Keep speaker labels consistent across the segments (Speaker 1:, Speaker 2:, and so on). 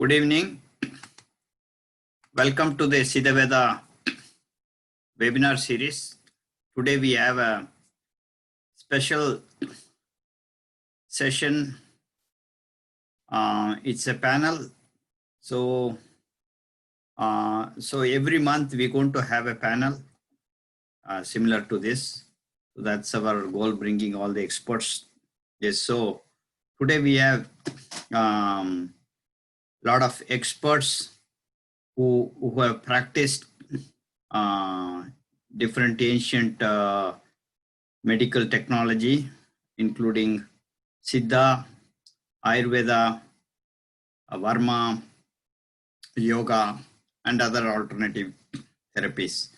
Speaker 1: Good evening. Welcome to the Siddha Veda webinar series. Today we have a special session. It's a panel. So every month we're going to have a panel similar to this. So that's our goal, bringing all the experts. Yes. So today we have lot of experts who have practiced different ancient medical technology, including Siddha, Ayurveda, Varma, yoga, and other alternative therapies.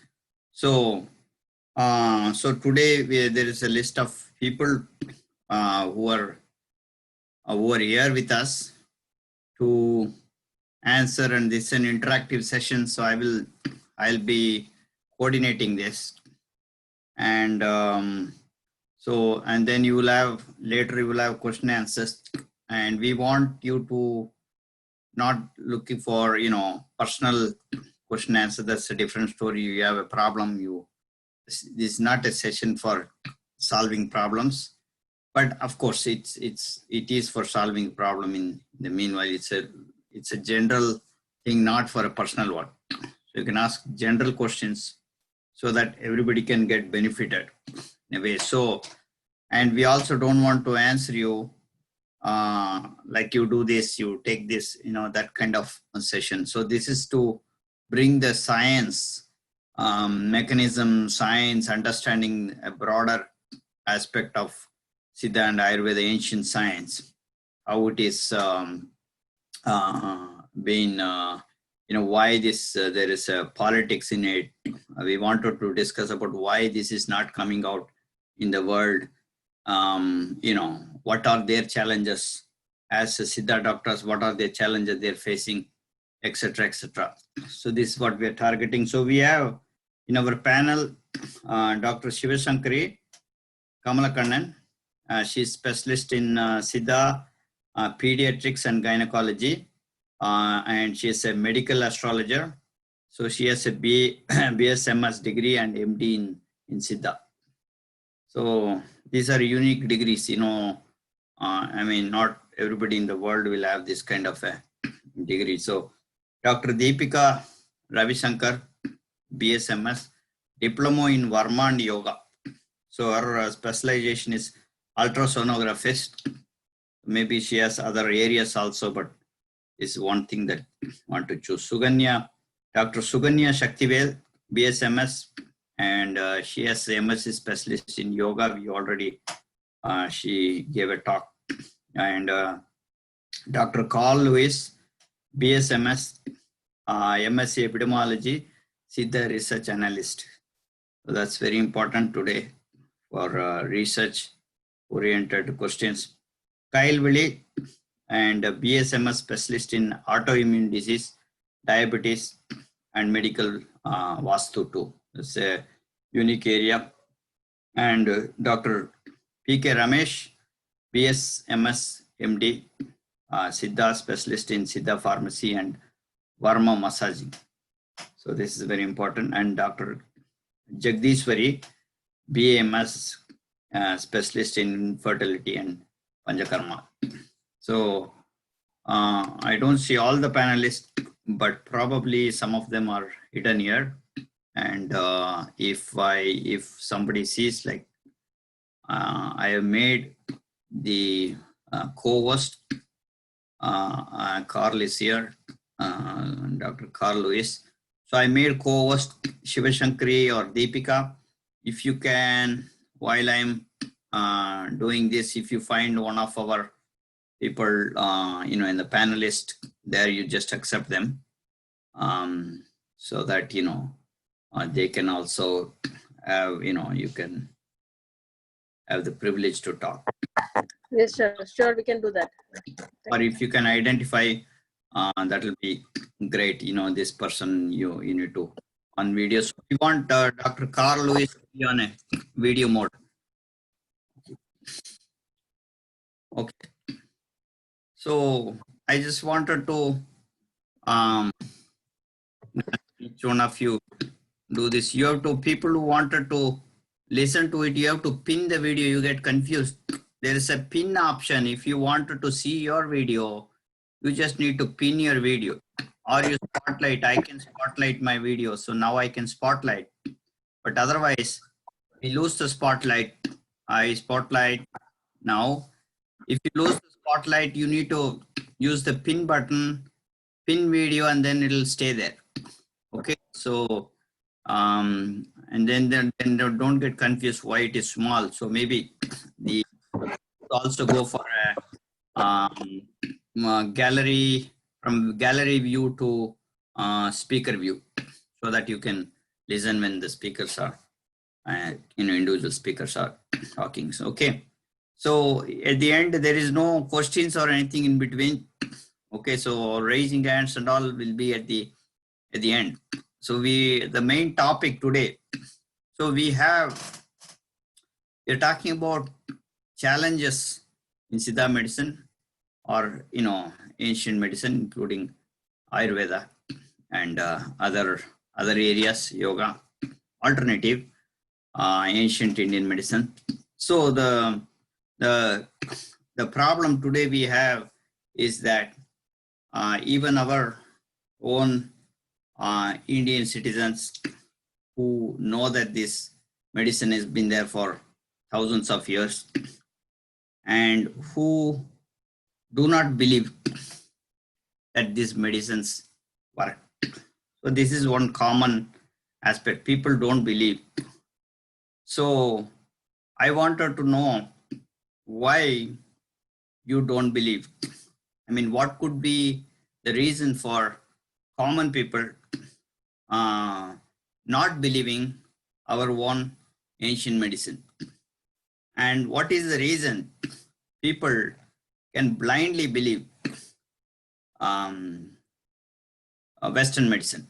Speaker 1: So today there is a list of people who are here with us to answer, and this is an interactive session. So I'll be coordinating this, and then you will have question and answers, and we want you to not looking for personal question answer. That's a different story. You have a problem, this is not a session for solving problems, but of course it is for solving problem. In the meanwhile, it's a general thing, not for a personal one. So you can ask general questions so that everybody can get benefited in a way. So, and we also don't want to answer you like you do this, you take this, that kind of session. So this is to bring the science, mechanism, science, understanding a broader aspect of Siddha and Ayurveda, ancient science, how it is why this there is a politics in it. We wanted to discuss about why this is not coming out in the world. What are their challenges as Siddha doctors? What are their challenges they're facing, etc., etc. So this is what we are targeting. So we have in our panel Dr. Shivashankari Kamalakannan. She's specialist in Siddha, pediatrics and gynecology, and she is a medical astrologer. So she has a BSMS degree and MD in Siddha. So these are unique degrees, not everybody in the world will have this kind of a degree. So Dr. Deepika Ravishankar, BSMS, Diploma in Varma and Yoga. So her specialization is ultrasonographist. Maybe she has other areas also, but this is one thing that I want to choose. Dr. Suganya Shaktivel, BSMS, and she has a MSc specialist in yoga. We already, she gave a talk. And Dr. Carl Lewis, BSMS, MSc Epidemiology, Siddha Research Analyst. So that's very important today for research-oriented questions. Kyle Willie, and BSMS specialist in autoimmune disease, diabetes, and medical Vastu too. It's a unique area. And Dr. P.K. Ramesh, BSMS MD, Siddha specialist in Siddha pharmacy and Varma massaging. So this is very important. And Dr. Jagdishwari, BAMS specialist in fertility and Panchakarma. So I don't see all the panelists, but probably some of them are hidden here. And if somebody sees, like I have made the co-host, Carl is here, Dr. Carl Lewis. So I made co-host Shivashankari or Deepika. If you can, while I'm doing this, if you find one of our people, in the panelist there, you just accept them, so that, they can also have, you can have the privilege to talk.
Speaker 2: Yes, sure, we can do that.
Speaker 1: Or if you can identify, that will be great. This person you need to on video. So we want Dr. Carl Lewis to be on a video mode. Okay. So I just wanted to Each one of you do this. You have to, people who wanted to listen to it, you have to pin the video. You get confused. There is a pin option. If you wanted to see your video, you just need to pin your video, or you spotlight. I can spotlight my video. So now I can spotlight, but otherwise we lose the spotlight. I spotlight now. If you lose the spotlight, you need to use the pin button, pin video, and then it'll stay there. Okay, so and then don't get confused why it is small. So maybe the also go for a gallery, from gallery view to speaker view, so that you can listen when the speakers are individual speakers are talking. So okay, so at the end there is no questions or anything in between. Okay, so raising hands and all will be at the end. So the main topic today, so we're talking about challenges in Siddha medicine, or ancient medicine, including Ayurveda and other areas, yoga, alternative, ancient Indian medicine. So the problem today we have is that even our own Indian citizens who know that this medicine has been there for thousands of years, and who do not believe that these medicines work. So this is one common aspect. People don't believe. So I wanted to know why you don't believe. I mean, what could be the reason for common people not believing our own ancient medicine? And what is the reason people can blindly believe Western medicine,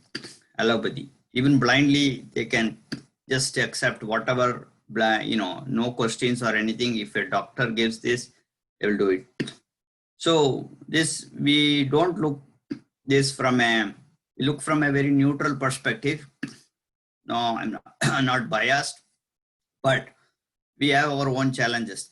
Speaker 1: allopathy? Even blindly, they can just accept whatever, no questions or anything. If a doctor gives this, they will do it. So this, we don't look this from we look from a very neutral perspective. No, I'm not biased, but we have our own challenges.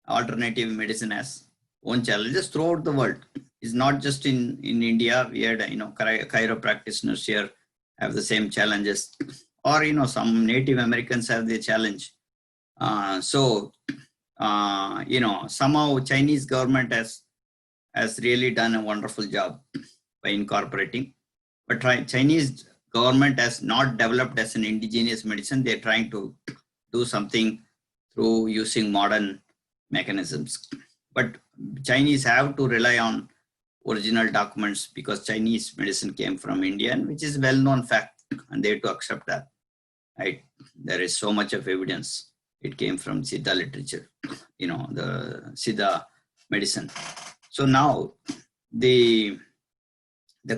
Speaker 1: Alternative medicine has own challenges throughout the world. It's not just in India. We had chiro practitioners here have the same challenges, or some Native Americans have the challenge. Somehow Chinese government has really done a wonderful job by incorporating, but Chinese government has not developed as an indigenous medicine. They're trying to do something through using modern mechanisms, but Chinese have to rely on original documents, because Chinese medicine came from India, which is well-known fact, and they have to accept that, right? There is so much of evidence it came from Siddha literature, the Siddha medicine. So now the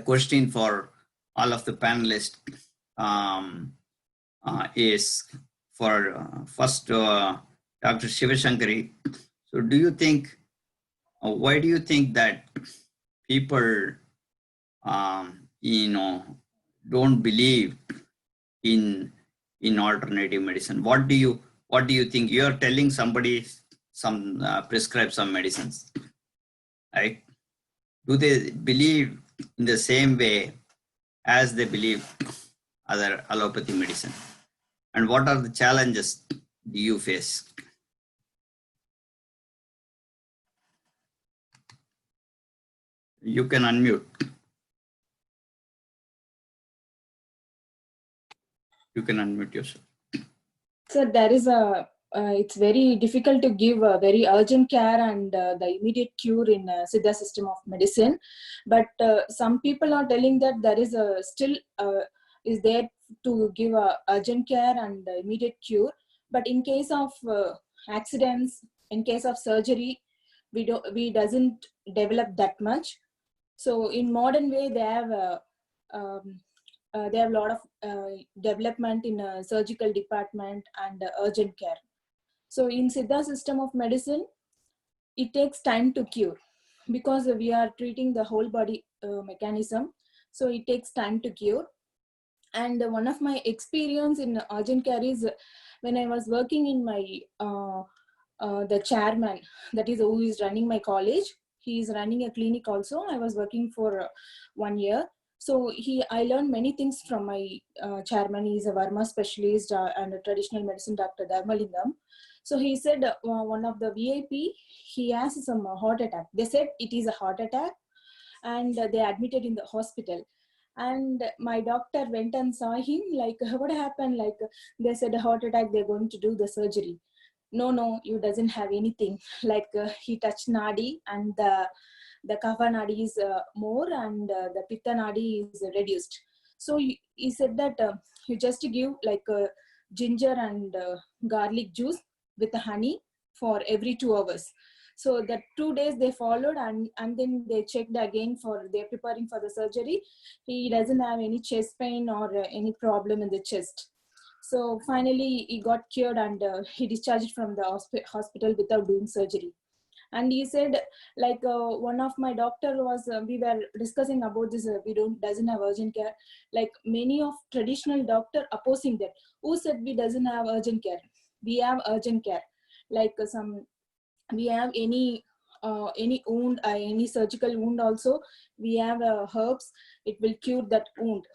Speaker 1: question for all of the panelists is for first Dr. Shivashankari. So do you think, why do you think that people don't believe in alternative medicine? What do you think? You're telling somebody prescribe some medicines, right? Do they believe in the same way as they believe other allopathy medicine? And what are the challenges do you face? You can unmute. You can unmute yourself.
Speaker 3: So there is it's very difficult to give a very urgent care and the immediate cure in Siddha system of medicine. But some people are telling that there is still is there to give a urgent care and immediate cure. But in case of accidents, in case of surgery, we doesn't develop that much. So in modern way, they have a lot of development in surgical department and urgent care. So in Siddha system of medicine, it takes time to cure. because we are treating the whole body mechanism, so it takes time to cure. And one of my experience in urgent care is when I was working in my the chairman, that is who is running my college. He is running a clinic also. I was working for 1 year. So I learned many things from my chairman. He is a Varma specialist and a traditional medicine doctor, Dharmalingam. So he said one of the VIP, he has some heart attack. They said it is a heart attack, and they admitted in the hospital. And my doctor went and saw him, like, what happened? Like, they said a heart attack, they're going to do the surgery. No, you doesn't have anything. Like, he touched nadi, and the kapha nadi is more, and the pitta nadi is reduced. So he said that you just give like ginger and garlic juice with honey for every 2 hours. So that 2 days they followed, and then they checked again for they're preparing for the surgery. He doesn't have any chest pain or any problem in the chest. So finally he got cured, and he discharged from the hospital without doing surgery. And he said, like, one of my doctor was, we were discussing about this, we doesn't have urgent care. Like, many of traditional doctor opposing that. Who said we doesn't have urgent care? We have urgent care. Like, we have any wound, any surgical wound also, we have herbs, it will cure that wound.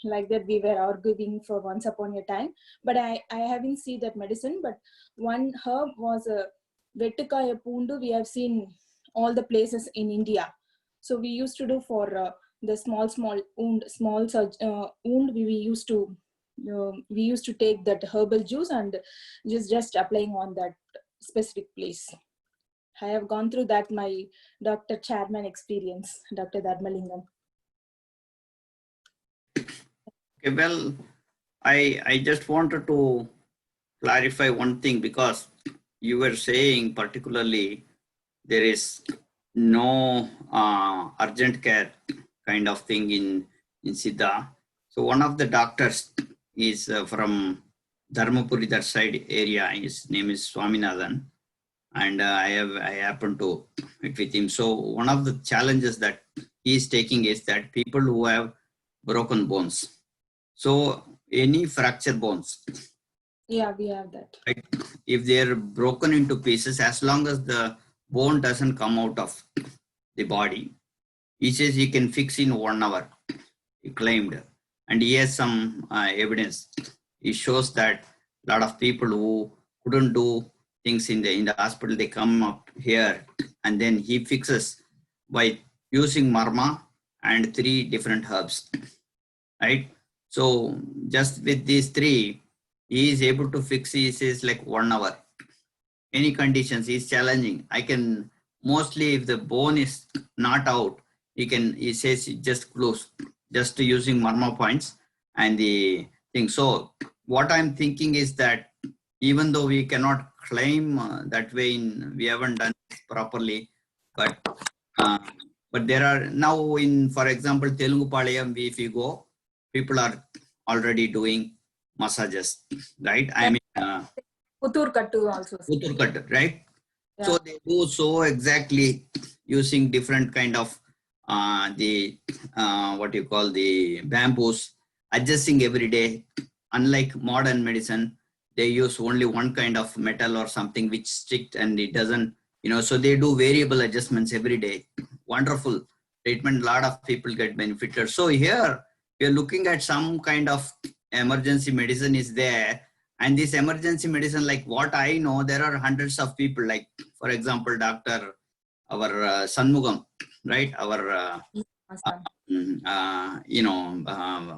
Speaker 3: Like that we were arguing for once upon a time, but I haven't seen that medicine. But one herb was a Vettukaya Pundu. We have seen all the places in India. So we used to do for the small wound, wound. We used to take that herbal juice and just applying on that specific place. I have gone through that, my Dr. Chairman experience, Dr. Dharmalingam.
Speaker 1: Okay, well, I just wanted to clarify one thing, because you were saying particularly there is no urgent care kind of thing in Siddha. So one of the doctors is from Dharmapuri, that side area. His name is Swaminathan, and I happen to meet with him. So one of the challenges that he is taking is that people who have broken bones. So any fracture bones,
Speaker 3: yeah, we have that.
Speaker 1: right? If they're broken into pieces, as long as the bone doesn't come out of the body, he says he can fix in 1 hour, he claimed. And he has some evidence. He shows that a lot of people who couldn't do things in the hospital, they come up here, and then he fixes by using marma and 3 different herbs, right? So just with these 3, he is able to fix, he says, like 1 hour. Any conditions, he is challenging. I can mostly, if the bone is not out, he says just close, just using marma points and the thing. So what I'm thinking is that even though we cannot claim that way, we haven't done it properly, but there are now in, for example, Telugu Palayam, if you go, people are already doing massages, right? I mean,
Speaker 3: Puttur Kattu also.
Speaker 1: Puttur Kattu, right?
Speaker 3: Yeah.
Speaker 1: So they do so exactly using different kind of what you call the bamboos, adjusting every day. Unlike modern medicine, they use only one kind of metal or something which strict, and it doesn't, so they do variable adjustments every day. Wonderful treatment, a lot of people get benefited. So here we are looking at some kind of emergency medicine is there, and this emergency medicine, like what I know, there are hundreds of people, like for example, Dr. our Shanmugam, right? Our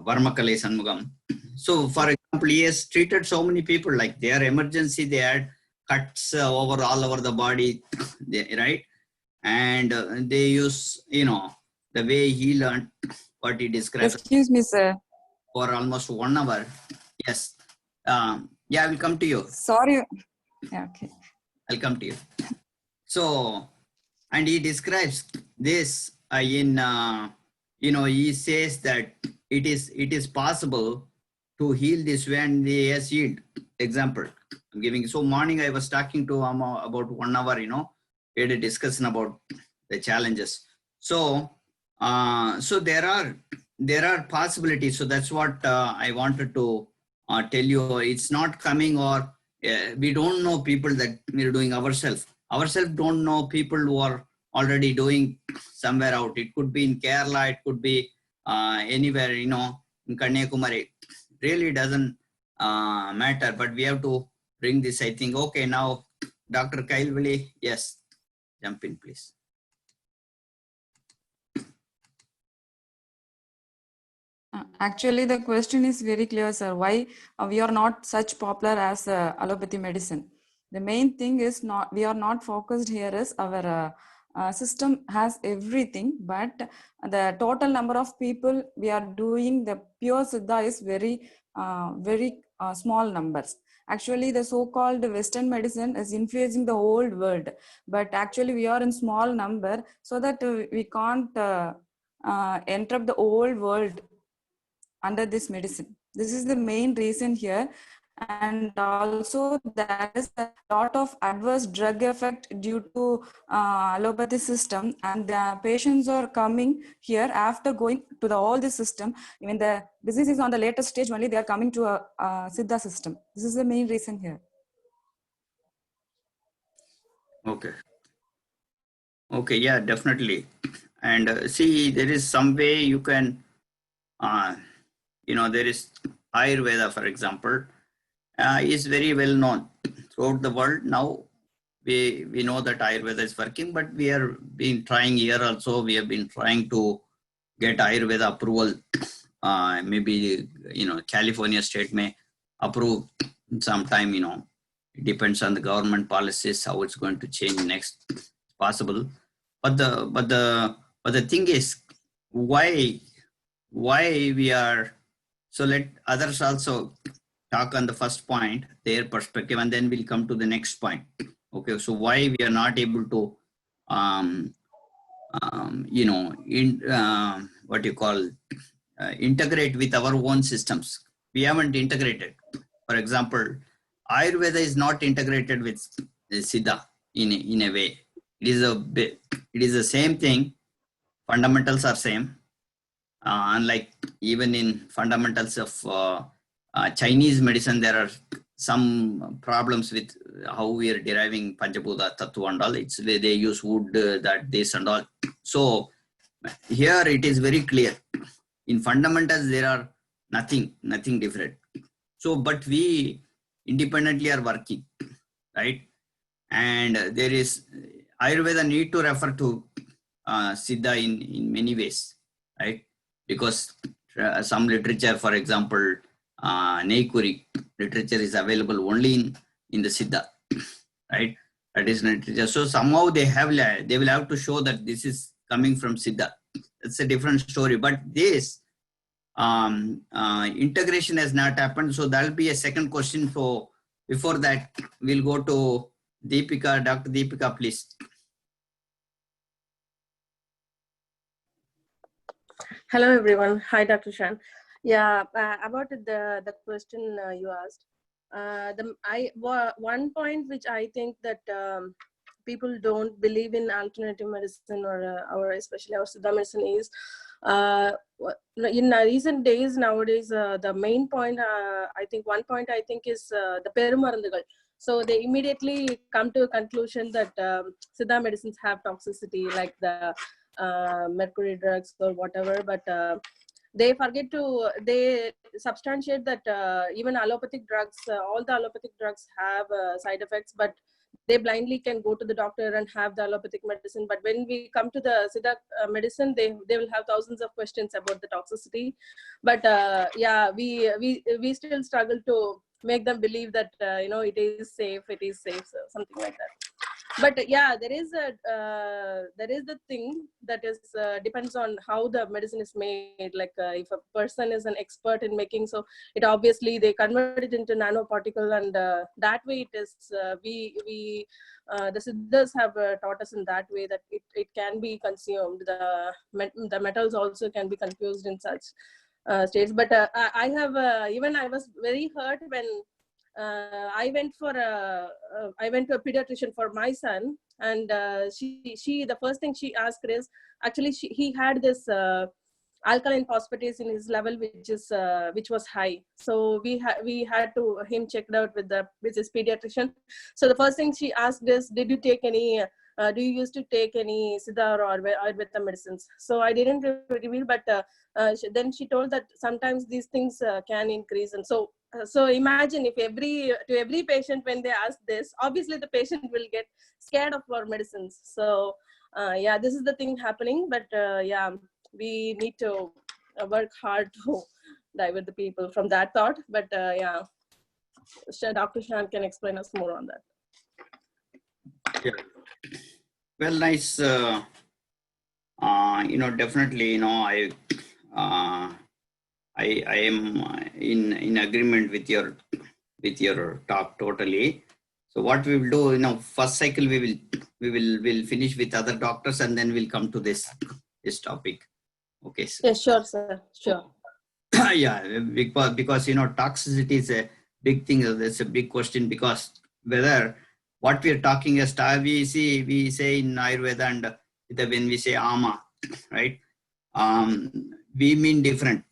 Speaker 1: Varmakale Shanmugam. So for example, he has treated so many people, like their emergency, they had cuts all over the body, right? And they use, the way he learned, what he described.
Speaker 4: Excuse me, sir.
Speaker 1: For almost 1 hour. Yes. Yeah, I will come to you.
Speaker 4: Sorry. Yeah, okay.
Speaker 1: I'll come to you. So, and he describes this in, he says that it is possible to heal this way, and he has healed. Example, I'm giving. So morning I was talking to him about 1 hour, we had a discussion about the challenges. So, so there are possibilities. So that's what I wanted to tell you. It's not coming, or we don't know people that we're doing ourselves. Ourselves don't know people who are already doing somewhere out. It could be in Kerala, it could be anywhere, in Kanyakumari. Really doesn't matter, but we have to bring this, I think. Okay, now Dr. Kailvali, yes, jump in, please.
Speaker 4: Actually, the question is very clear, sir. Why we are not such popular as allopathy medicine? The main thing is we are not focused here is our system has everything, but the total number of people we are doing the pure Siddha is very small numbers. Actually, the so-called Western medicine is influencing the whole world, but actually we are in small number, so that we can't interrupt the whole world under this medicine. This is the main reason here. And also there is a lot of adverse drug effect due to allopathy system, and the patients are coming here after going to all the system. When the disease is on the later stage only, they are coming to a Siddha system. This is the main reason here.
Speaker 1: Okay. Okay, yeah, definitely. And see, there is some way you can, there is Ayurveda, for example, is very well known throughout the world. Now we know that Ayurveda is working, but we are been trying here also. We have been trying to get Ayurveda approval. Maybe California state may approve sometime. It depends on the government policies how it's going to change next. It's possible, but the thing is, why we are. So let others also talk on the first point, their perspective, and then we'll come to the next point. Okay, so why we are not able to, integrate with our own systems. We haven't integrated. For example, Ayurveda is not integrated with Siddha in a way. It is the same thing. Fundamentals are same. Unlike even in fundamentals of Chinese medicine, there are some problems with how we are deriving Panchabhuta Tattva and all. It's they use wood, that this and all. So here it is very clear. In fundamentals, there are nothing different. So, but we independently are working, right? And there is Ayurveda need to refer to Siddha in many ways, right? Because some literature, for example, Neikuri literature is available only in the Siddha, right? That is literature. So somehow they will have to show that this is coming from Siddha. It's a different story. But this integration has not happened. So that'll be a second question. So before that, we'll go to Deepika. Dr. Deepika, please.
Speaker 2: Hello, everyone. Hi, Dr. Shan. Yeah, about the question you asked. One point which I think that people don't believe in alternative medicine or especially our Siddha medicine is in recent days nowadays the main point I think one point I think is the perumarundugal. So they immediately come to a conclusion that Siddha medicines have toxicity like the mercury drugs or whatever, but they forget to they substantiate that even allopathic drugs, all the allopathic drugs have side effects, but they blindly can go to the doctor and have the allopathic medicine. But when we come to the Siddha medicine, they will have thousands of questions about the toxicity. But yeah, we still struggle to make them believe that it is safe, so something like that. But yeah, there is the thing that is depends on how the medicine is made. Like if a person is an expert in making, so it obviously they convert it into nanoparticle, and that way it is the Siddhas have taught us in that way that it can be consumed. The metals also can be confused in such states. But I have even I was very hurt when I went to a pediatrician for my son, and she the first thing she asked is, actually he had this alkaline phosphatase in his level, which was high. So we had to him checked out with his pediatrician. So the first thing she asked is, did you take any do you used to take any Siddha or Ayurveda medicines? So I didn't reveal, but then she told that sometimes these things can increase. And so imagine if every patient, when they ask this, obviously the patient will get scared of our medicines. So yeah, this is the thing happening. But yeah, we need to work hard to divert the people from that thought. But yeah, Dr. Shan can explain us more on that.
Speaker 1: Yeah. Well, nice. Definitely, I am in agreement with your talk totally. So what we will do, first cycle we'll finish with other doctors, and then we'll come to this topic. Okay. So,
Speaker 2: Yeah, sure, sir. Sure.
Speaker 1: yeah, because toxicity is a big thing. That's a big question, because whether what we are talking as we say in Ayurveda, and when we say ama, right? We mean different.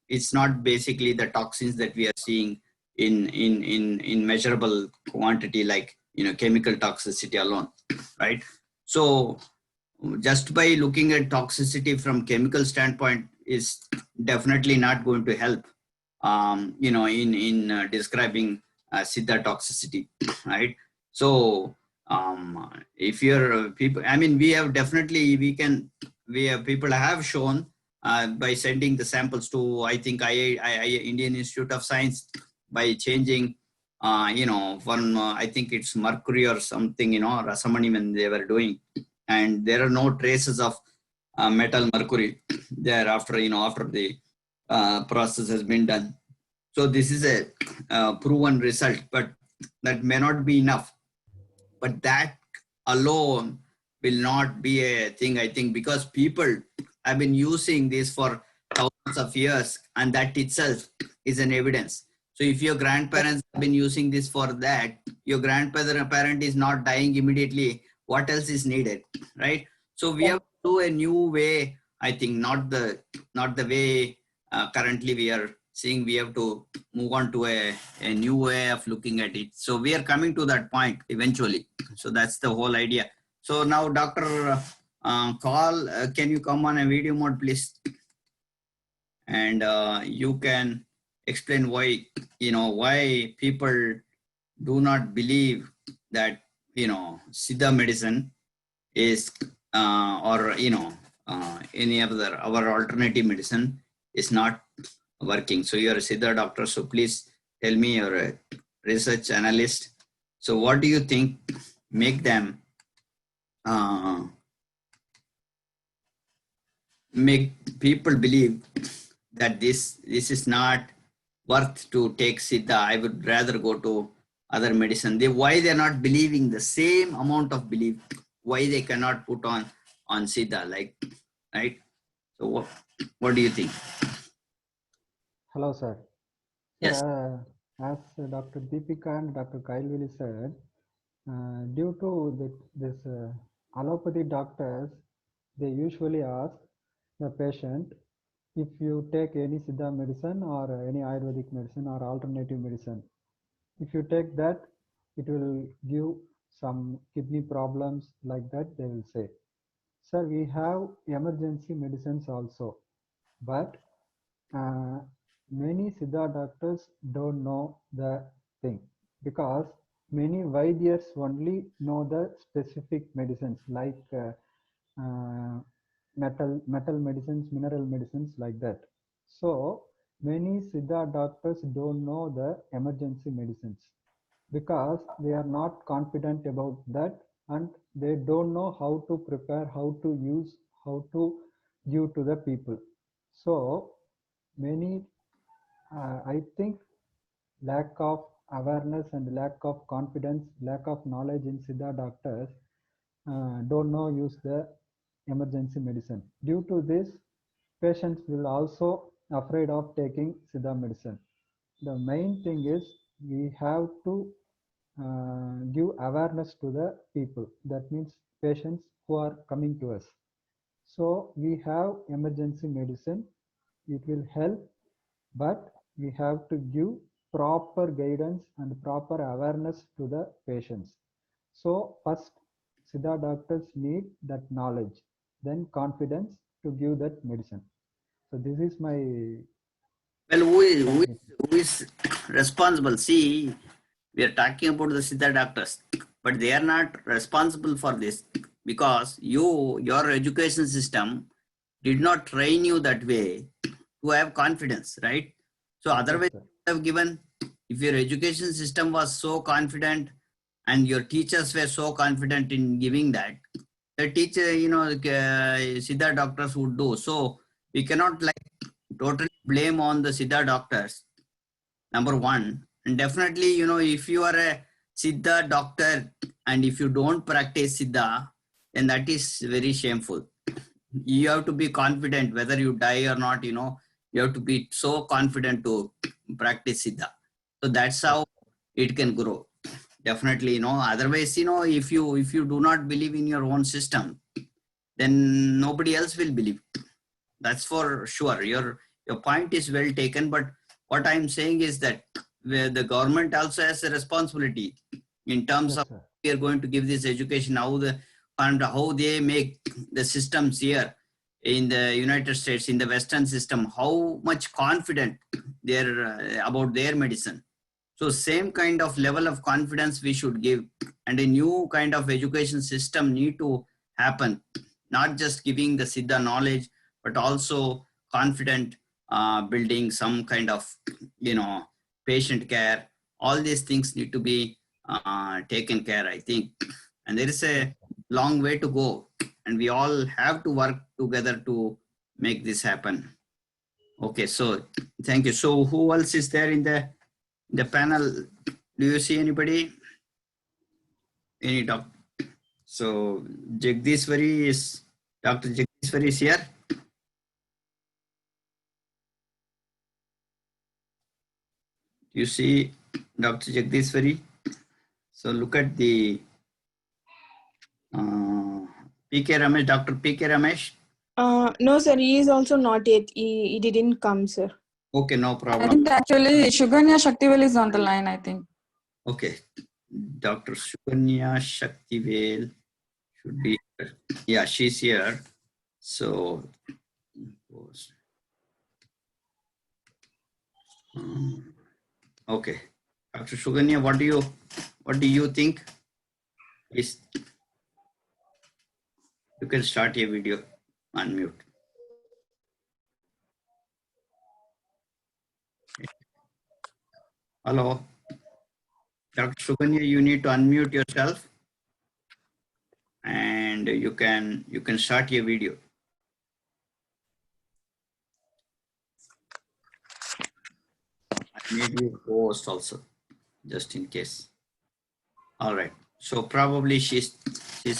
Speaker 1: It's not basically the toxins that we are seeing in measurable quantity, like chemical toxicity alone, right? So just by looking at toxicity from chemical standpoint is definitely not going to help in describing Siddha toxicity, right? So if you're people, I mean, we have people have shown by sending the samples to, I think, Indian Institute of Science, by changing from I think it's mercury or something, Rasamani, when they were doing, and there are no traces of metal mercury there after the process has been done. So this is a proven result, but that may not be enough. But that alone will not be a thing, I think, because people have been using this for thousands of years, and that itself is an evidence. So if your grandparents have been using this for that, your parent is not dying immediately, what else is needed, right? So we have to do a new way, I think, not the way currently we are seeing. We have to move on to a new way of looking at it. So we are coming to that point eventually. So that's the whole idea. So now, Dr. Kaul, can you come on a video mode, please? And you can explain why people do not believe that Siddha medicine is or any other our alternative medicine is not working. So you're a Siddha doctor, so please tell me, you're a research analyst. So what do you think make them make people believe that this is not worth to take Siddha? I would rather go to other medicine. Why they're not believing the same amount of belief? Why they cannot put on Siddha, right? So what do you think?
Speaker 5: Hello, sir.
Speaker 1: Yes.
Speaker 5: As Dr. Deepika and Dr. Kailvili said, due to this allopathy doctors, they usually ask the patient, if you take any Siddha medicine or any Ayurvedic medicine or alternative medicine, if you take that, it will give some kidney problems, like that they will say. Sir, we have emergency medicines also, but many Siddha doctors don't know the thing, because many Vaidyas only know the specific medicines, like metal medicines, mineral medicines, like that. So many Siddha doctors don't know the emergency medicines, because they are not confident about that, and they don't know how to prepare, how to use, how to give to the people. So many, I think, lack of awareness and lack of confidence, lack of knowledge in Siddha doctors don't know use the emergency medicine. Due to this, patients will also afraid of taking Siddha medicine. The main thing is we have to give awareness to the people. That means patients who are coming to us. So we have emergency medicine. It will help, but we have to give proper guidance and proper awareness to the patients. So first, Siddha doctors need that knowledge, then confidence to give that medicine. So this is my
Speaker 1: Well, who is responsible? See, we are talking about the Siddha doctors, but they are not responsible for this because your education system did not train you that way to have confidence, right? So otherwise,
Speaker 5: sir.
Speaker 1: you would have given, if your education system was so confident and your teachers were so confident in giving that, the teacher, Siddha doctors would do. So we cannot like totally blame on the Siddha doctors, number one. And definitely, if you are a Siddha doctor and if you don't practice Siddha, then that is very shameful. You have to be confident whether you die or not, you have to be so confident to practice Siddha. So that's how it can grow. Definitely, otherwise, if you do not believe in your own system, then nobody else will believe. That's for sure. Your point is well taken, but what I'm saying is that the government also has a responsibility in terms
Speaker 5: Yes,
Speaker 1: of
Speaker 5: sir.
Speaker 1: we are going to give this education, how they make the systems here in the United States, in the Western system, how much confident they're about their medicine. So same kind of level of confidence we should give, and a new kind of education system need to happen, not just giving the Siddha knowledge, but also confident building some kind of, patient care. All these things need to be taken care, I think. And there is a long way to go, and we all have to work together to make this happen. Okay, so thank you. So who else is there in the panel? Do you see anybody? Any doctor? So Jagdishwari is, Dr. Jagdishwari is here. You see Dr. Jagdishwari? So look at the PK Ramesh, Dr. PK Ramesh.
Speaker 6: No, sir. He is also not yet. He didn't come, sir.
Speaker 1: Okay, no
Speaker 4: I
Speaker 1: problem.
Speaker 4: think actually Shuganya Shaktivel is on the line, I think.
Speaker 1: Okay, Dr. Shukanya Shaktivel should be here. Yeah, she's here. So, okay, Dr. Shuganya, what do you think? Please, you can start your video. Unmute. Hello, Dr. Shuganya, you need to unmute yourself, and you can start your video. I made you host also, just in case. All right. So probably she's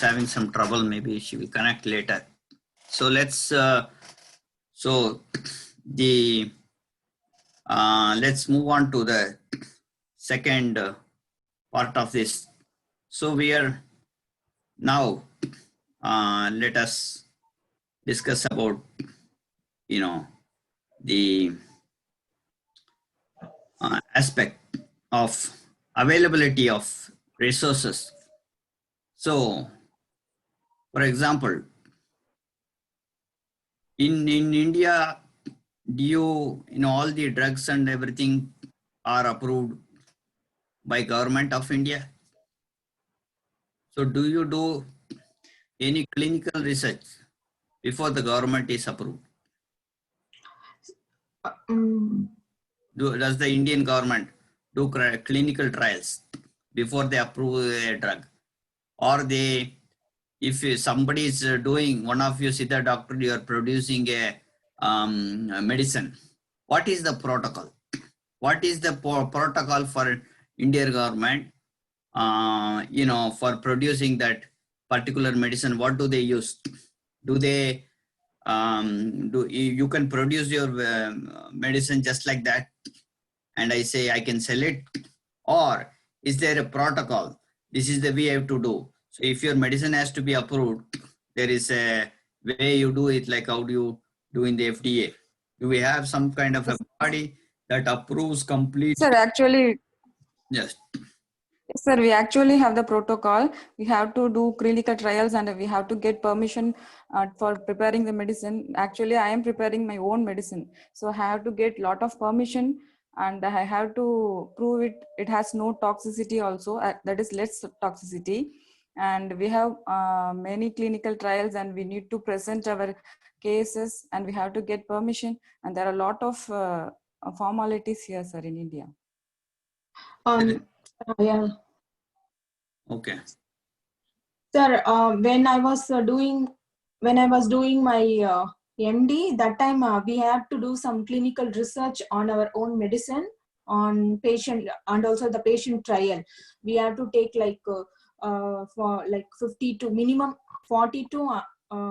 Speaker 1: having some trouble. Maybe she will connect later. So let's let's move on to the second part of this. So we are now let us discuss about the aspect of availability of resources. So, for example, in India, do all the drugs and everything are approved by government of India? So do you do any clinical research before the government is approved? Does the Indian government do clinical trials before they approve a drug? Or if somebody is doing, one of you Siddha doctor, you are producing a medicine, what is the protocol? What is the protocol for Indian government, for producing that particular medicine? What do they use? Do they, you can produce your medicine just like that, and I say I can sell it? Or is there a protocol? This is the way you have to do. So if your medicine has to be approved, there is a way you do it, like how do you do in the FDA? Do we have some kind of a body that approves complete?
Speaker 4: Sir, actually,
Speaker 1: Yes.
Speaker 4: sir, we actually have the protocol. We have to do clinical trials and we have to get permission for preparing the medicine. Actually, I am preparing my own medicine. So I have to get lot of permission and I have to prove it. It has no toxicity also, that is less toxicity. And we have many clinical trials and we need to present our cases and we have to get permission. And there are a lot of formalities here, sir, in India.
Speaker 3: Yeah.
Speaker 1: Okay.
Speaker 3: Sir, when I was doing my MD, that time we had to do some clinical research on our own medicine, on patient, and also the patient trial. We have to take like for like 50 to minimum 40 to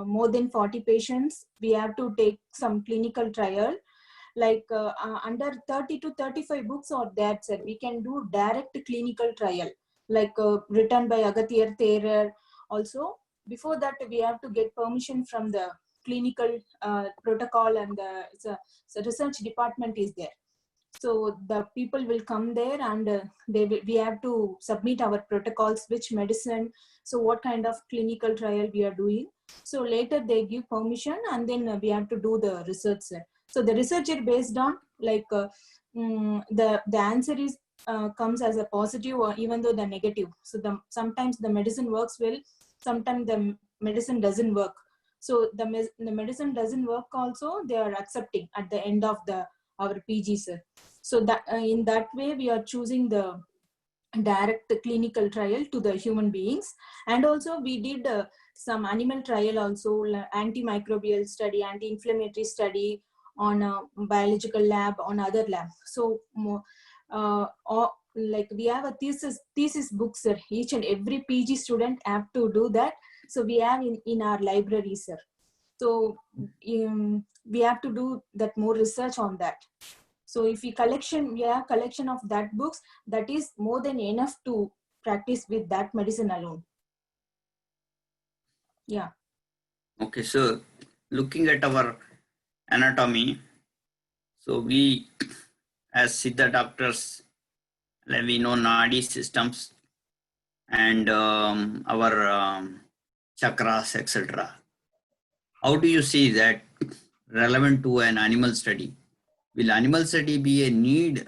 Speaker 3: more than 40 patients. We have to take some clinical trial. Like under 30 to 35 books or that, sir, we can do direct clinical trial, like written by Agathir Therer. Also, before that, we have to get permission from the clinical protocol, and the research department is there. So the people will come there, and we have to submit our protocols, which medicine, so what kind of clinical trial we are doing. So later they give permission, and then we have to do the research, sir. So the research is based on like the answer is comes as a positive or even though the negative. So sometimes the medicine works well, sometimes the medicine doesn't work. So the medicine doesn't work also, they are accepting at the end of our PG, sir. So that in that way we are choosing the direct clinical trial to the human beings. And also we did some animal trial also, antimicrobial study, anti-inflammatory study on a biological lab, on other lab. So like we have a thesis books, sir. Each and every PG student have to do that. So we have in our library, sir. So we have to do that more research on that. So if we have collection of that books, that is more than enough to practice with that medicine alone. Yeah.
Speaker 1: Okay, so looking at our anatomy, so we as Siddha doctors, like we know Nadi systems and our chakras, etc. How do you see that relevant to an animal study? Will animal study be a need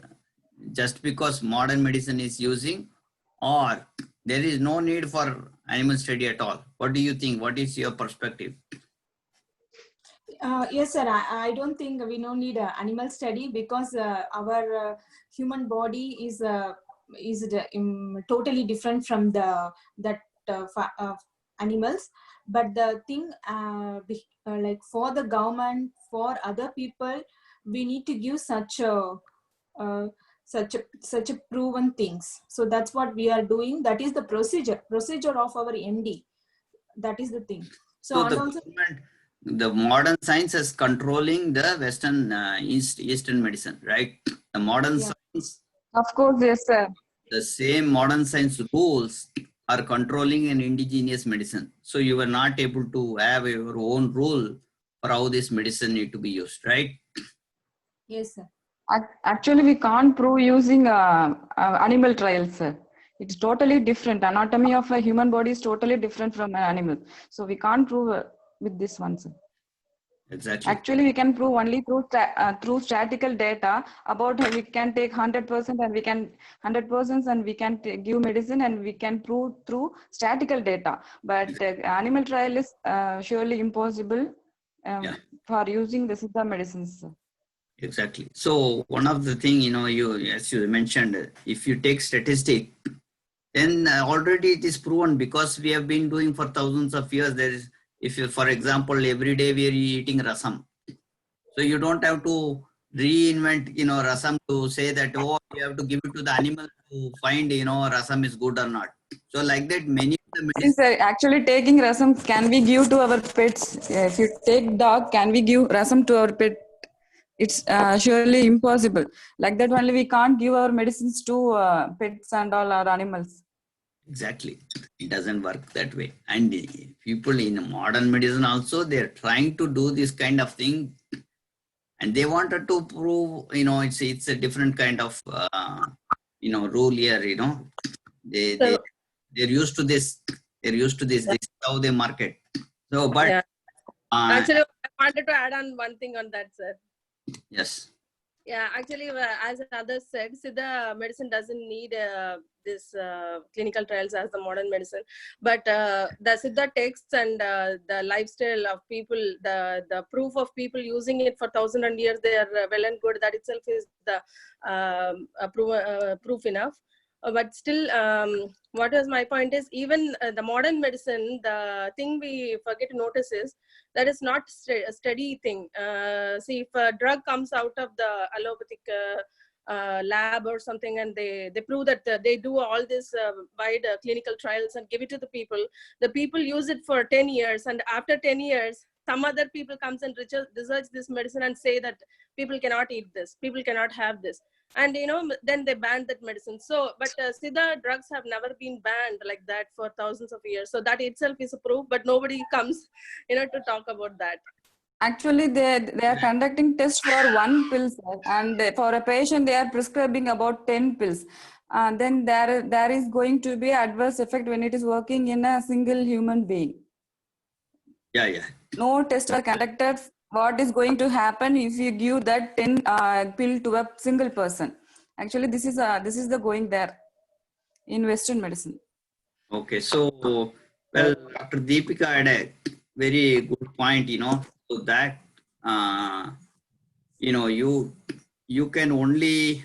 Speaker 1: just because modern medicine is using, or there is no need for animal study at all? What do you think? What is your perspective?
Speaker 3: Yes, sir. I don't think we don't need animal study, because our human body is totally different from animals. But the thing, like for the government, for other people, we need to give such a proven things. So that's what we are doing. That is the procedure of our MD. That is the thing. So
Speaker 1: the modern science is controlling the Western Eastern medicine, right? The modern science.
Speaker 4: Of course, yes, sir.
Speaker 1: The same modern science rules are controlling an indigenous medicine. So you were not able to have your own rule for how this medicine need to be used, right?
Speaker 3: Yes, sir.
Speaker 4: Actually, we can't prove using animal trials, sir. It's totally different. Anatomy of a human body is totally different from an animal. So we can't prove with this one, sir.
Speaker 1: Exactly.
Speaker 4: Actually, we can prove only through statistical data about how we can take 100% and we can 100% and we can give medicine, and we can prove through statistical data. But animal trial is surely impossible for using the Siddha medicines, sir.
Speaker 1: Exactly. So one of the thing, as you mentioned, if you take statistic, then already it is proven, because we have been doing for thousands of years. There is, if you, for example, every day we are eating rasam, so you don't have to reinvent, rasam to say that, oh, you have to give it to the animal to find, rasam is good or not. So like that, many of the medicines.
Speaker 4: Actually, taking rasam, can we give to our pets? If you take dog, can we give rasam to our pet? It's surely impossible. Like that only we can't give our medicines to pets and all our animals.
Speaker 1: Exactly. It doesn't work that way. And the people in modern medicine also, they're trying to do this kind of thing, and they wanted to prove, it's a different kind of, rule here,
Speaker 2: So,
Speaker 1: they're used to this. They're used to this.
Speaker 2: yeah,
Speaker 1: This is how they market. So, but
Speaker 2: yeah.
Speaker 1: uh,
Speaker 2: Actually, I wanted to add on one thing on that, sir.
Speaker 1: yes,
Speaker 2: Yeah, actually, as others said, Siddha medicine doesn't need this clinical trials as the modern medicine. But the Siddha texts and the lifestyle of people, the proof of people using it for thousands and years, they are well and good. That itself is the proof enough. But still, what was my point is, even the modern medicine, the thing we forget to notice is that is not a steady thing. See, if a drug comes out of the allopathic lab or something, and they prove that they do all this wide clinical trials and give it to the people use it for 10 years, and after 10 years, some other people comes and research this medicine and say that people cannot eat this, people cannot have this, and then they banned that medicine. So, but Siddha drugs have never been banned like that for thousands of years. So that itself is a proof, but nobody comes, to talk about that.
Speaker 4: Actually, they are conducting tests for one pill, sir, and for a patient they are prescribing about 10 pills. Then there is going to be adverse effect when it is working in a single human being.
Speaker 1: yeah.
Speaker 4: No tests are conducted. What is going to happen if you give that 10 pill to a single person? Actually, this is the going there in Western medicine.
Speaker 1: Okay, so well, Dr. Deepika had a very good point, so that you can only,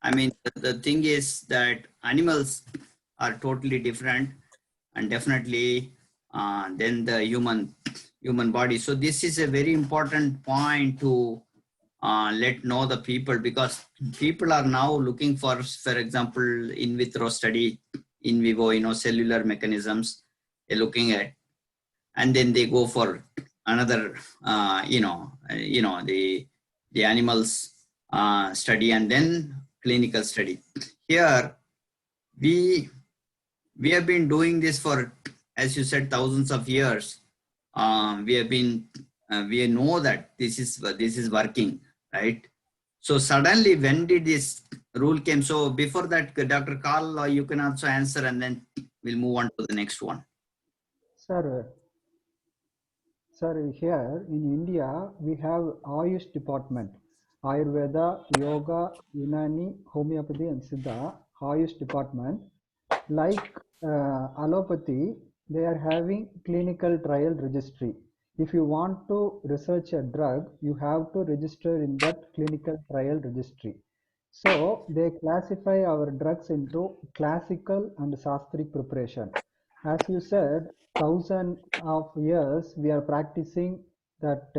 Speaker 1: I mean, the thing is that animals are totally different, and definitely than the human body. So this is a very important point to let know the people, because people are now looking for example, in vitro study, in vivo, cellular mechanisms they're looking at, and then they go for another, the animals study, and then clinical study. Here, we have been doing this for, as you said, thousands of years. We know that this is working, right? So suddenly, when did this rule came? So before that, Dr. Karl, you can also answer, and then we'll move on to the next one.
Speaker 5: Sir, here in India, we have Ayush department, Ayurveda, Yoga, Unani, Homeopathy and Siddha, Ayush department. Like allopathy, they are having clinical trial registry. If you want to research a drug, you have to register in that clinical trial registry. So they classify our drugs into classical and Shastric preparation. As you said, thousands of years we are practicing that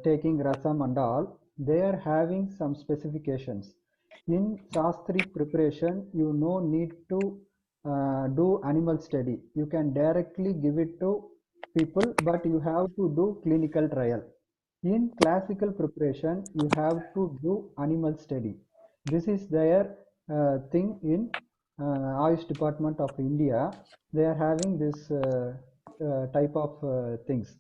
Speaker 5: taking rasam and all. They are having some specifications. In Shastric preparation, you no need to do animal study. You can directly give it to people, but you have to do clinical trial. In classical preparation, you have to do animal study. This is their thing in Ayush Department of India. They are having this type of things.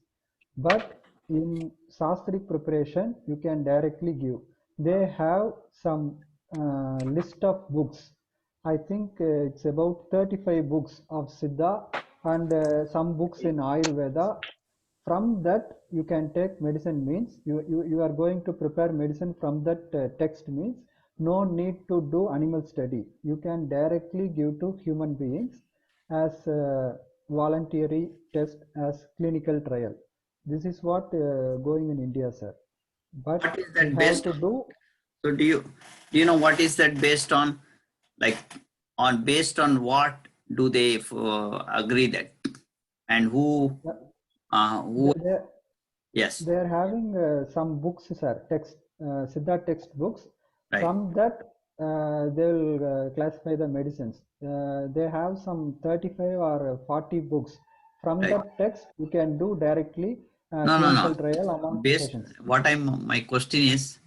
Speaker 5: But in Shastric preparation, you can directly give. They have some list of books. I think it's about 35 books of Siddha and some books in Ayurveda. From that, you can take medicine means you are going to prepare medicine from that text means no need to do animal study. You can directly give to human beings as voluntary test as clinical trial. This is what going in India, sir. But
Speaker 1: What is
Speaker 5: you
Speaker 1: that
Speaker 5: have
Speaker 1: based
Speaker 5: to
Speaker 1: on?
Speaker 5: do.
Speaker 1: So do you know what is that based on? Like, based on what do they agree that, and who
Speaker 5: They,
Speaker 1: yes,
Speaker 5: they are having some books, sir, text, Siddha textbooks.
Speaker 1: right.
Speaker 5: From that, they will classify the medicines. They have some 35 or 40 books. From
Speaker 1: Right.
Speaker 5: that text, you can do directly
Speaker 1: No.
Speaker 5: clinical trial among
Speaker 1: Based,
Speaker 5: patients.
Speaker 1: my question is,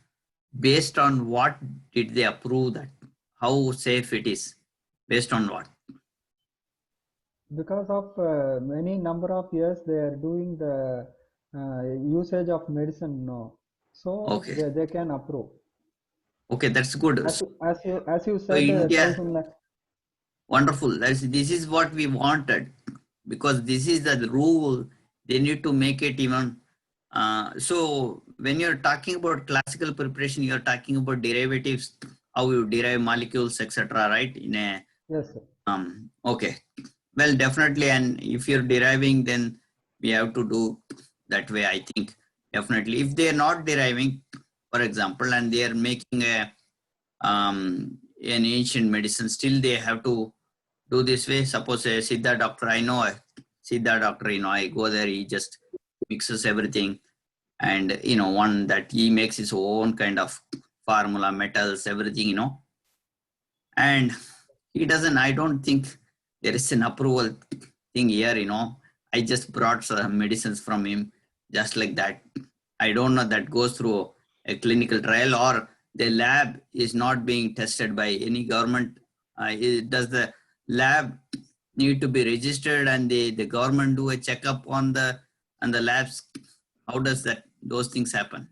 Speaker 1: based on what did they approve that? How safe it is? Based on what?
Speaker 5: Because of many number of years they are doing the usage of medicine now, so
Speaker 1: Okay.
Speaker 5: they can approve.
Speaker 1: Okay, that's good.
Speaker 5: As you
Speaker 1: So
Speaker 5: said,
Speaker 1: India,
Speaker 5: 1000 lakh.
Speaker 1: wonderful. This is what we wanted, because this is the rule. They need to make it even. So when you're talking about classical preparation, you're talking about derivatives, how you derive molecules, etc. Right? In a
Speaker 5: Yes, sir.
Speaker 1: Okay. Well, definitely. And if you're deriving, then we have to do that way, I think. Definitely. If they're not deriving, for example, and they are making an ancient medicine, still they have to do this way. Suppose a Siddha doctor, I know a Siddha doctor, I go there, he just mixes everything. And, one that he makes his own kind of formula, metals, everything, and he doesn't, I don't think there is an approval thing here, I just brought some medicines from him just like that. I don't know that goes through a clinical trial, or the lab is not being tested by any government. Does the lab need to be registered, and the government do a checkup on the labs? How does those things happen?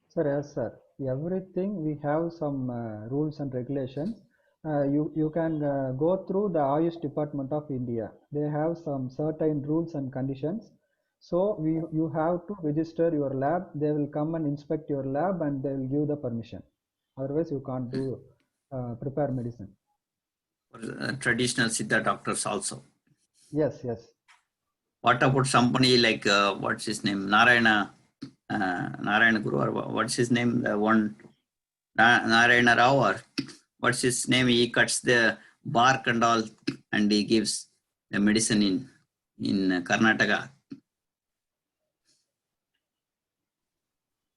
Speaker 5: Sir, yes, sir. Everything we have some rules and regulations. You can go through the Ayush Department of India. They have some certain rules and conditions. So you have to register your lab. They will come and inspect your lab and they will give the permission. Otherwise, you can't do prepare medicine.
Speaker 1: For traditional Siddha doctors also.
Speaker 5: Yes, yes.
Speaker 1: What about somebody like what's his name, Narayana Guru, or what's his name, the one Narayana Rao, or what's his name? He cuts the bark and all, and he gives the medicine in Karnataka.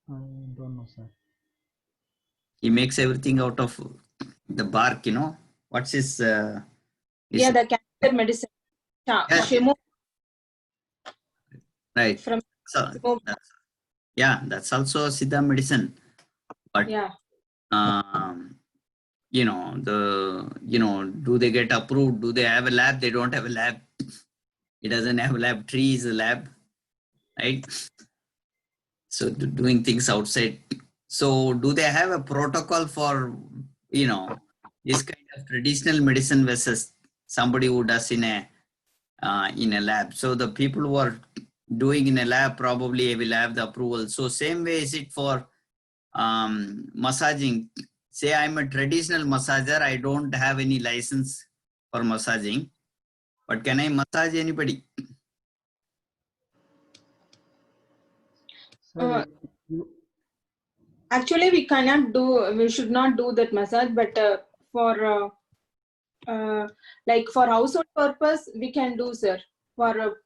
Speaker 5: I don't know, sir.
Speaker 1: He makes everything out of the bark. What's his?
Speaker 3: Yeah, the cancer medicine.
Speaker 1: Yeah.
Speaker 3: Shimo
Speaker 1: Right.
Speaker 3: from
Speaker 1: So
Speaker 3: Shimo.
Speaker 1: that's also Siddha medicine. But
Speaker 3: Yeah.
Speaker 1: do they get approved? Do they have a lab? They don't have a lab. It doesn't have a lab. Tree is a lab, right? So doing things outside. So do they have a protocol for, this kind of traditional medicine versus somebody who does in a lab? So the people who are doing in a lab probably will have the approval. So same way is it for massaging. Say I'm a traditional massager, I don't have any license for massaging, but can I massage anybody?
Speaker 5: Sir,
Speaker 3: Actually, we should not do that massage, but for like for household purpose, we can do, sir. For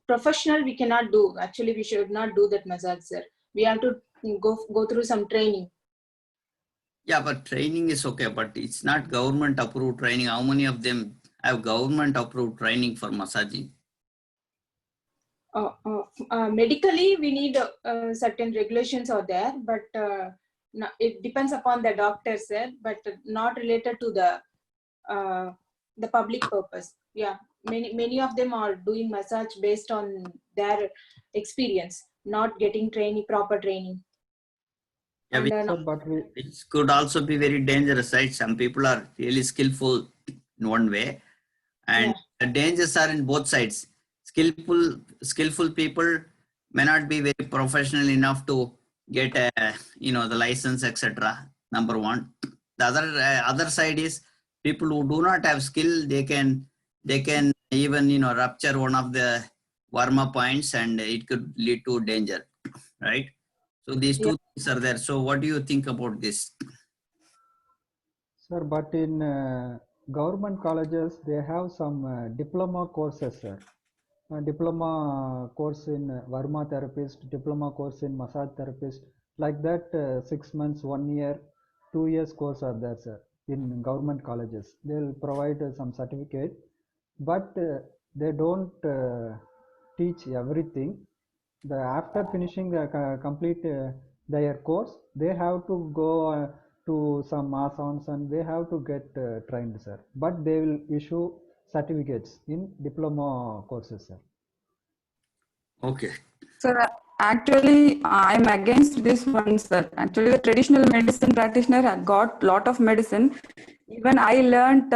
Speaker 3: professional, we cannot do. Actually, we should not do that massage, sir. We have to go through some training.
Speaker 1: Yeah, but training is okay, but it's not government approved training. How many of them have government approved training for massaging?
Speaker 3: Medically, we need certain regulations are there, but it depends upon the doctor, sir, but not related to the public purpose. Yeah, many of them are doing massage based on their experience, not getting proper training.
Speaker 1: Yeah,
Speaker 3: And,
Speaker 1: which could also be very dangerous, right? Some people are really skillful in one way, and the dangers are in both sides. Skillful people may not be very professional enough to get the license, etc. Number one. The other side is people who do not have skill. They can even rupture one of the warm-up points, and it could lead to danger, right? So these two things are there. So what do you think about this?
Speaker 5: Sir, but in government colleges, they have some diploma courses, sir. Diploma course in Varma therapist, diploma course in massage therapist, like that 6 months, 1 year, 2 years course are there, sir, in government colleges. They'll provide some certificate, but they don't teach everything. After finishing the complete their course, they have to go to some asanas and they have to get trained, sir. But they will issue certificates in diploma courses, sir.
Speaker 1: Okay.
Speaker 4: Sir, actually, I'm against this one, sir. Actually, the traditional medicine practitioner have got lot of medicine. Even I learned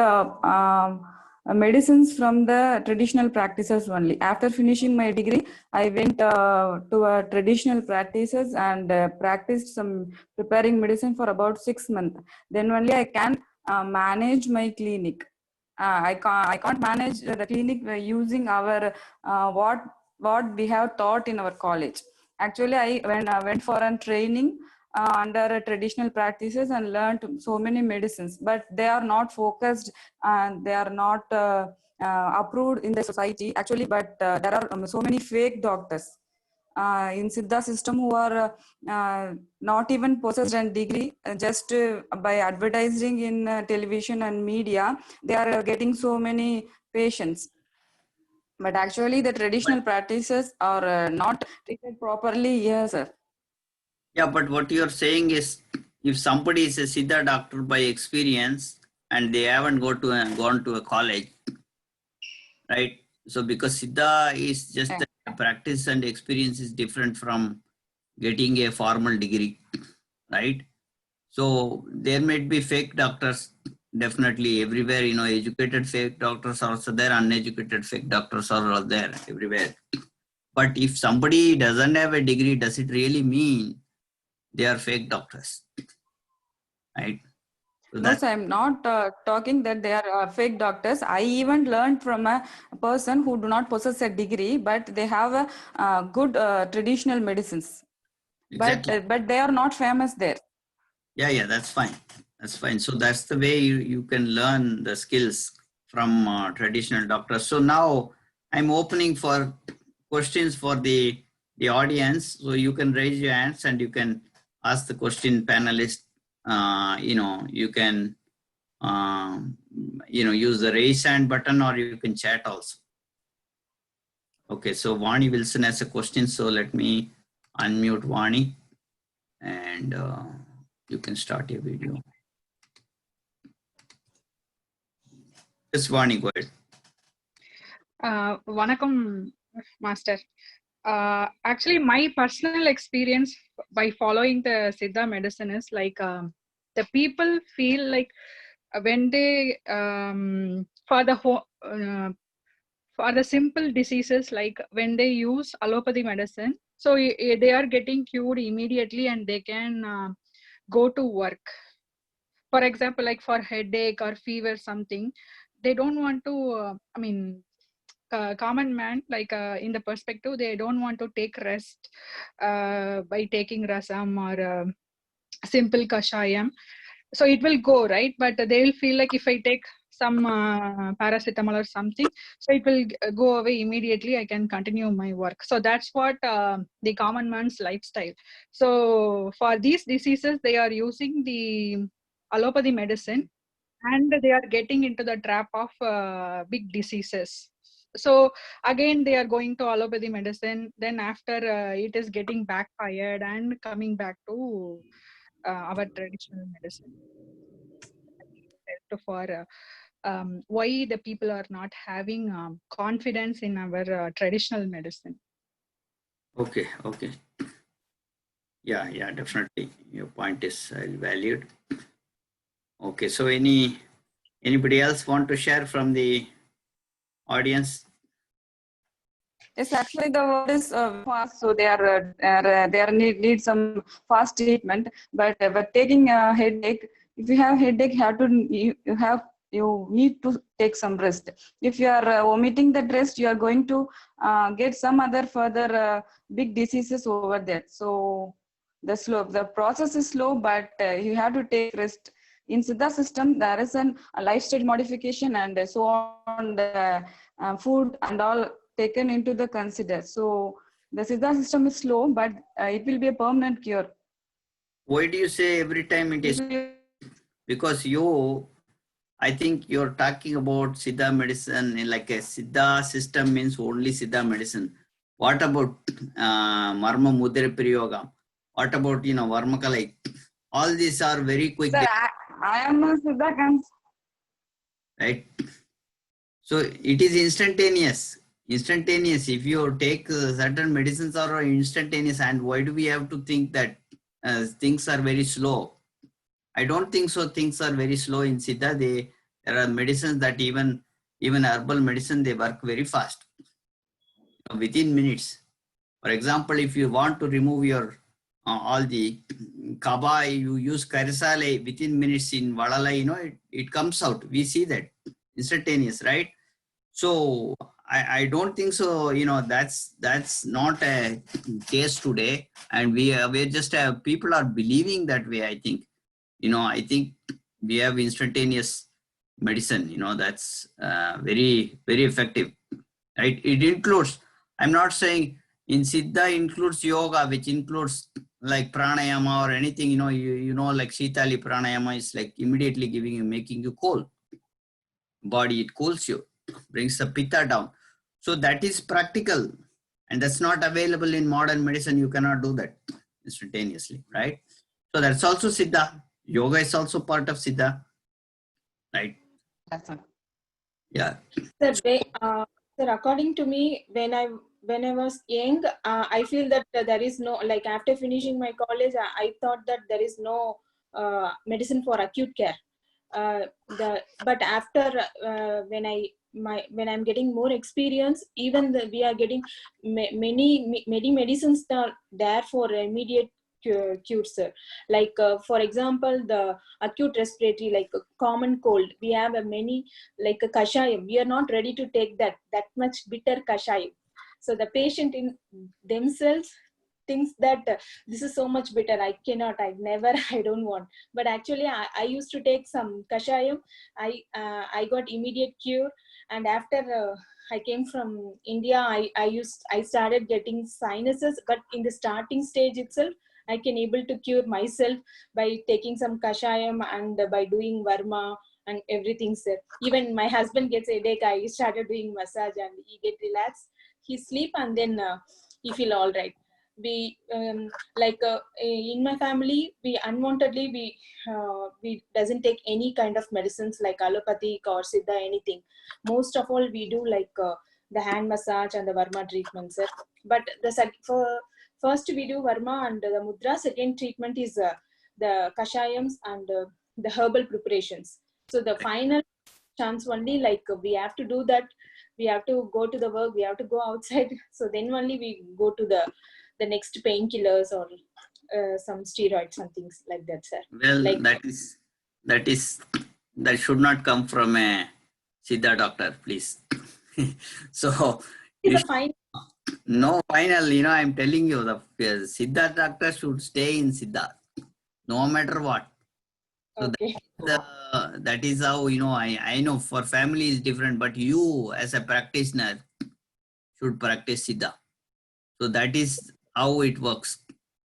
Speaker 4: medicines from the traditional practices only. After finishing my degree, I went to traditional practices and practiced some preparing medicine for about 6 months. Then only I can manage my clinic. I can't manage the clinic by using our what we have taught in our college. Actually, I went for a training under traditional practices and learned so many medicines, but they are not focused and they are not approved in the society. Actually, but there are so many fake doctors in Siddha system who are not even possessed a degree, just by advertising in television and media, they are getting so many patients. But actually, the traditional practices are not treated properly. Yes, sir.
Speaker 1: Yeah, but what you're saying is, if somebody is a Siddha doctor by experience and they haven't gone to a college, right? So because Siddha is just a practice and experience is different from getting a formal degree, right? So there might be fake doctors, definitely everywhere, educated fake doctors are also there, uneducated fake doctors are all there everywhere. But if somebody doesn't have a degree, does it really mean they are fake doctors? Right? So
Speaker 4: No, sir, I'm not talking that they are fake doctors. I even learned from a person who do not possess a degree, but they have a good traditional medicines.
Speaker 1: exactly.
Speaker 4: But they are not famous there.
Speaker 1: Yeah, that's fine. That's fine. So that's the way you can learn the skills from traditional doctors. So now I'm opening for questions for the audience. So you can raise your hands and you can ask the question, panelist. You can use the raise hand button or you can chat also. Okay, so Vani Wilson has a question. So let me unmute Vani and you can start your video. Yes, Vani, go ahead.
Speaker 7: Vanakkam, Master. Actually, my personal experience by following the Siddha medicine is like the people feel like when they for the simple diseases, like when they use allopathy medicine, so they are getting cured immediately and they can go to work. For example, like for headache or fever, something, they don't want to. Common man, like in the perspective, they don't want to take rest by taking rasam or simple kashayam. So it will go right, but they will feel like if I take some paracetamol or something, so it will go away immediately. I can continue my work. So that's what the common man's lifestyle. So for these diseases, they are using the allopathy medicine, and they are getting into the trap of big diseases. So again, they are going to allopathy medicine. Then after it is getting backfired and coming back to our traditional medicine. For why the people are not having confidence in our traditional medicine.
Speaker 1: Okay. Yeah, definitely. Your point is valued. Okay, so anybody else want to share from the audience?
Speaker 4: Yes, actually, the word is fast, so they are need some fast treatment. But taking a headache, if you have headache, you need to take some rest. If you are omitting that rest, you are going to get some other further big diseases over there. So the process is slow, but you have to take rest. In Siddha system, there is a lifestyle modification and so on, food and all taken into the consider. So the Siddha system is slow, but it will be a permanent cure.
Speaker 1: Why do you say every time it is? Because I think you're talking about Siddha medicine, like a Siddha system means only Siddha medicine. What about Marma Mudra Prayoga? What about, Varmakalai? All these are very quick,
Speaker 4: Sir, I am a Siddha cons.
Speaker 1: right? So it is instantaneous. Instantaneous. If you take certain medicines are instantaneous, and why do we have to think that things are very slow? I don't think so. Things are very slow in Siddha. There are medicines that even herbal medicine, they work very fast, within minutes. For example, if you want to remove your all the kaba, you use karisale, within minutes in Vadala, it comes out. We see that instantaneous, right? So I don't think so. That's not a case today, and we're just people are believing that way. I think, I think we have instantaneous medicine. That's very, very effective, right? It includes. I'm not saying in Siddha includes yoga, which includes like pranayama or anything. Like Shitali pranayama is like immediately making you cold body. It cools you, brings the pitta down. So that is practical, and that's not available in modern medicine. You cannot do that instantaneously, right? So that's also Siddha. Yoga is also part of Siddha, right?
Speaker 4: That's all.
Speaker 1: Yeah.
Speaker 3: Sir, according to me, when I was young, I feel that there is no, like after finishing my college, I thought that there is no medicine for acute care. But after when I'm getting more experience, even we are getting many medicines that are there for immediate cure, sir. Like for example, the acute respiratory, like a common cold, we have many, like a kashayam. We are not ready to take that much bitter kashayam. So the patient in themselves thinks that this is so much bitter, I cannot, I never, I don't want. But actually I used to take some kashayam. I got immediate cure. And after I came from India, I started getting sinuses, but in the starting stage itself, I can able to cure myself by taking some kashayam and by doing varma and everything, sir. Even my husband gets a headache, I started doing massage and he get relaxed. He sleep and then he feel all right. We in my family, we unwantedly we doesn't take any kind of medicines like allopathic or siddha, anything. Most of all, we do like the hand massage and the varma treatment, sir. But first we do varma and the mudra. Second treatment is the kashayams and the herbal preparations. So the final chance only, like we have to do that. We have to go to the work. We have to go outside. So then only we go to the next painkillers or some steroids and things like that, sir.
Speaker 1: Well,
Speaker 3: like,
Speaker 1: that should not come from a Siddha doctor, please. So no final, I'm telling you, the Siddha doctor should stay in Siddha, no matter what. So
Speaker 3: okay.
Speaker 1: that is how, I know for family is different, but you as a practitioner should practice Siddha. So that is how it works.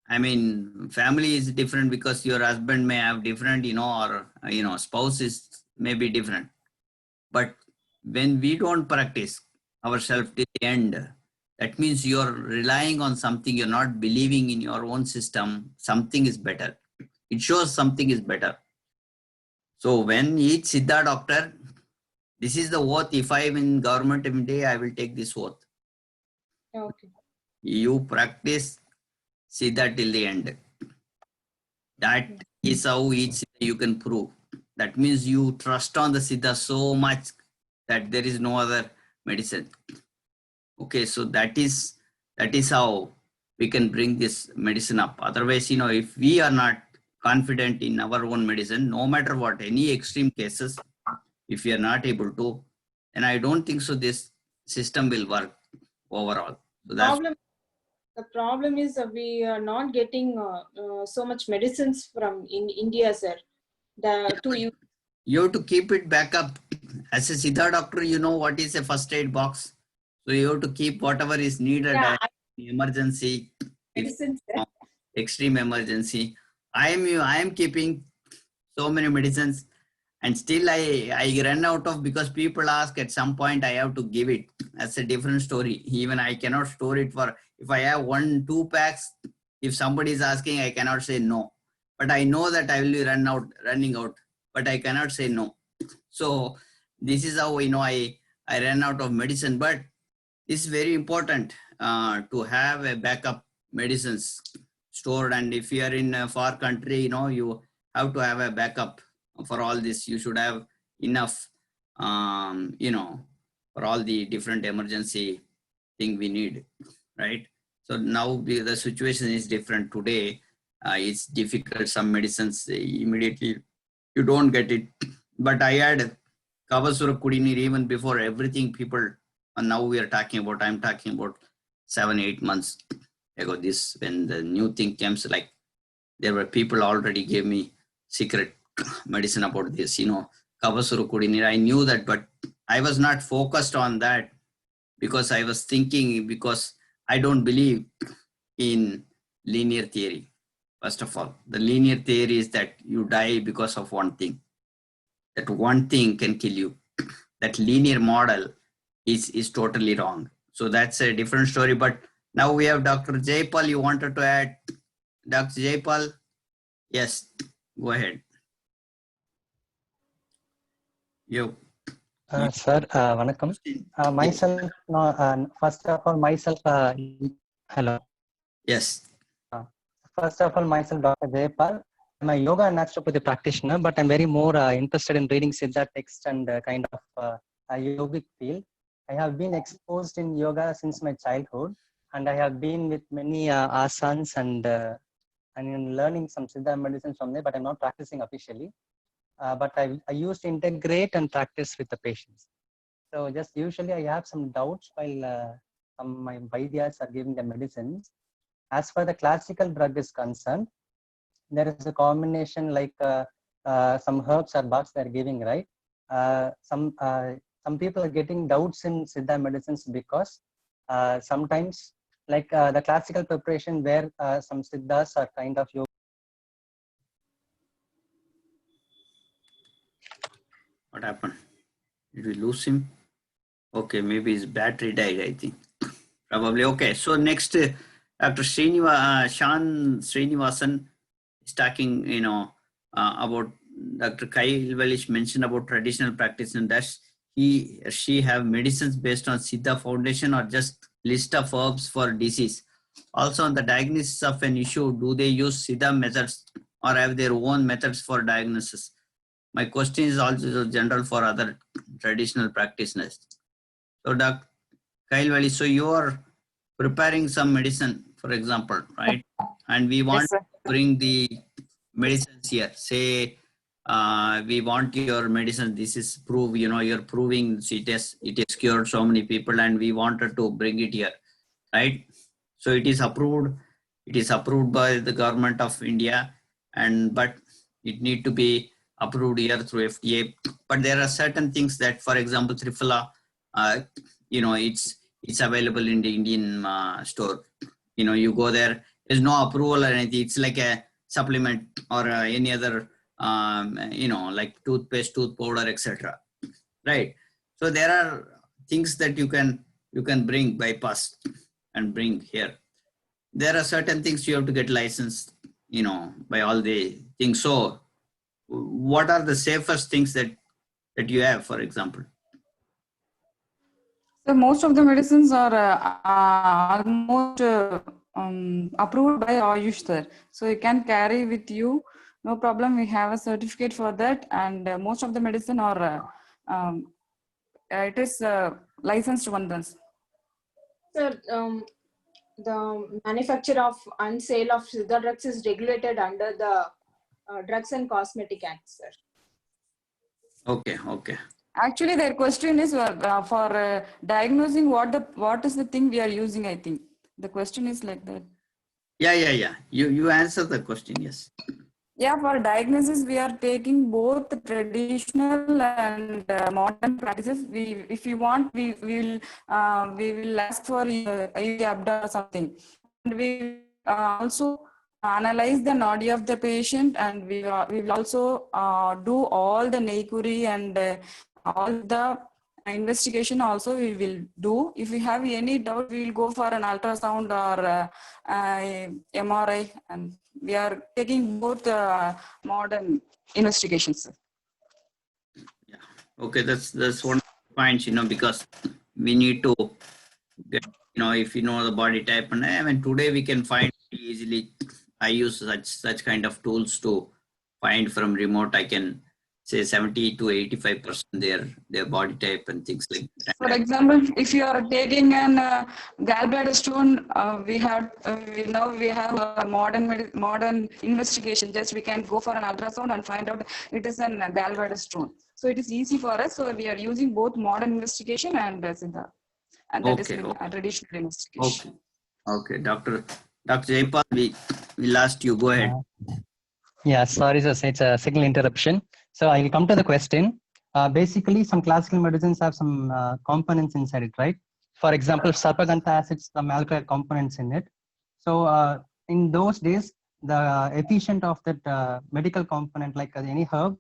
Speaker 1: I mean, family is different because your husband may have different, or, spouse is maybe different. But when we don't practice ourselves till the end, that means you're relying on something, you're not believing in your own system, something is better. It shows something is better. So when each Siddha doctor, this is the oath, if I am in government of India, I will take this oath.
Speaker 3: Okay.
Speaker 1: You practice Siddha till the end. That is how each Siddha you can prove. That means you trust on the Siddha so much that there is no other medicine. Okay, so that is how we can bring this medicine up. Otherwise, if we are not confident in our own medicine, no matter what, any extreme cases, if we are not able to, then I don't think so this system will work overall. So
Speaker 3: the problem is we are not getting so much medicines from in India, sir.
Speaker 1: You have to keep it back up. As a Siddha doctor, you know what is a first aid box. So you have to keep whatever is needed as emergency, extreme emergency. I am keeping so many medicines, and still I run out of, because people ask at some point I have to give it. That's a different story. Even I cannot store it for, if I have 1-2 packs, If somebody is asking, I cannot say no. But I know that I will be running out, but I cannot say no. So this is how, I ran out of medicine. But it's very important to have a backup medicines stored. And if you are in a far country, you have to have a backup for all this. You should have enough, for all the different emergency thing we need, right? So now the situation is different today. It's difficult. Some medicines immediately you don't get it. But I had Kavasura Kudinir even before everything people, and now I'm talking about 7-8 months ago, this, when the new thing came, like there were people already gave me secret medicine about this, Kavasura Kudinir. I knew that, but I was not focused on that because I was thinking, because I don't believe in linear theory. First of all, the linear theory is that you die because of one thing. That one thing can kill you. That linear model is totally wrong. So that's a different story. But now we have Dr. Jaipal. You wanted to add? Dr. Jaipal? Yes, go ahead. You.
Speaker 8: Sir, vanakkam. Myself, first of all, myself, hello.
Speaker 1: Yes.
Speaker 8: First of all, myself, Dr. Jaipal. I'm a yoga and naturopathy practitioner, but I'm very more interested in reading Siddha text and kind of a yogic field. I have been exposed in yoga since my childhood, and I have been with many asanas and in learning some Siddha medicine from there, but I'm not practicing officially. But I used to integrate and practice with the patients. So just usually I have some doubts while my Vaidyas are giving the medicines. As far the classical drug is concerned, there is a combination like some herbs or bugs they're giving, right? Some people are getting doubts in Siddha medicines because sometimes like the classical preparation where some Siddhas are kind of yoga.
Speaker 1: What happened? Did we lose him? Okay, maybe his battery died, I think. Probably. Okay, so next, after Shan Srinivasan is talking, about Dr. Kyle Welch mentioned about traditional practice, and does he or she have medicines based on Siddha foundation or just list of herbs for disease? Also, on the diagnosis of an issue, do they use Siddha methods or have their own methods for diagnosis? My question is also general for other traditional practitioners. So, Dr. Kyle Welch, so you are preparing some medicine, for example, right? And we want to bring the medicines here. Say, we want your medicine. This is proof. You're proving it has cured so many people, and we wanted to bring it here, right? So it is approved. It is approved by the government of India, but it need to be approved here through FDA. But there are certain things that, for example, Triphala, it's available in the Indian store. You go there. There's no approval or anything. It's like a supplement or any other, like toothpaste, tooth powder, etc. Right. So there are things that you can bring, bypass and bring here. There are certain things you have to get licensed, by all the things. So what are the safest things that you have, for example?
Speaker 4: So most of the medicines are almost approved by Ayush sir. So you can carry with you, no problem. We have a certificate for that, and most of the medicine are it is licensed ones.
Speaker 3: Sir, the manufacture of and sale of Siddha drugs is regulated under the Drugs and Cosmetic Act, sir.
Speaker 1: Okay.
Speaker 4: Actually, their question is for diagnosing what is the thing we are using. I think the question is like that. Yeah.
Speaker 1: You answer the question. Yes.
Speaker 4: Yeah, for diagnosis, we are taking both the traditional and modern practices. If you want, we will ask for abda or something, and we also analyze the nadi of the patient, and we will also do all the nekuri and all the investigation also we will do. If we have any doubt, we will go for an ultrasound or MRI, and we are taking both modern investigations.
Speaker 1: Okay, that's one point, because we need to get, if you know the body type, and I mean today we can find easily. I use such kind of tools to find from remote. I can say 70 to 85% their body type and things like that.
Speaker 4: For example, if you are taking an gallbladder stone, we have a modern investigation. Just we can go for an ultrasound and find out it is a gallbladder stone. So it is easy for us. So we are using both modern investigation and Siddha, and that is a traditional investigation.
Speaker 1: Okay, Dr. Jaipal, we lost you. Go ahead.
Speaker 8: Yeah, sorry, sir. It's a signal interruption. So I will come to the question. Basically, some classical medicines have some components inside it, right? For example, Sarpagantha acids, some alkaloid components in it. So in those days, the efficient of that medical component, like any herb,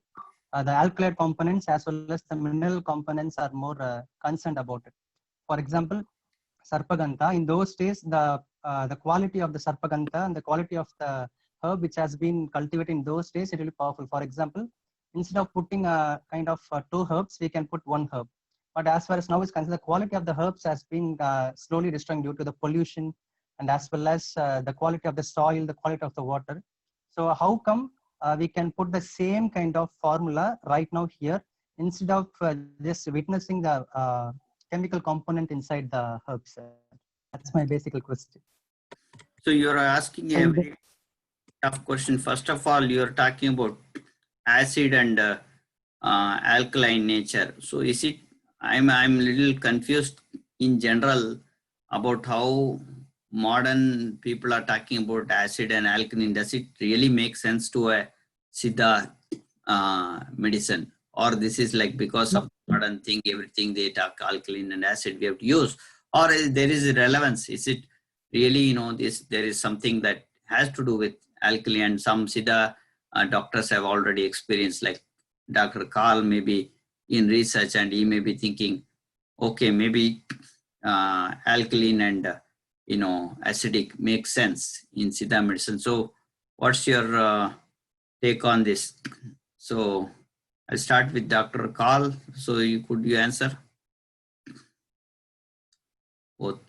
Speaker 8: the alkaloid components as well as the mineral components are more concerned about it. For example, Sarpagantha, in those days, the quality of the Sarpagantha and the quality of the herb which has been cultivated in those days, it will be powerful. For example, instead of putting a kind of 2 herbs, we can put 1 herb. But as far as now is concerned, the quality of the herbs has been slowly destroying due to the pollution and as well as the quality of the soil, the quality of the water. So how come we can put the same kind of formula right now here instead of just witnessing the chemical component inside the herbs? That's my basic question.
Speaker 1: So you're asking a very tough question. First of all, you're talking about acid and alkaline nature. So is it? I'm a little confused in general about how modern people are talking about acid and alkaline. Does it really make sense to a Siddha medicine, or this is like because of modern thing, everything they talk alkaline and acid we have to use, or there is a relevance? Is it really, there is something that has to do with alkali, and some Siddha doctors have already experienced, like Dr. Karl may be in research and he may be thinking, okay, maybe alkaline and acidic makes sense in Siddha medicine. So what's your take on this? So I'll start with Dr. Karl. So could you answer? Both.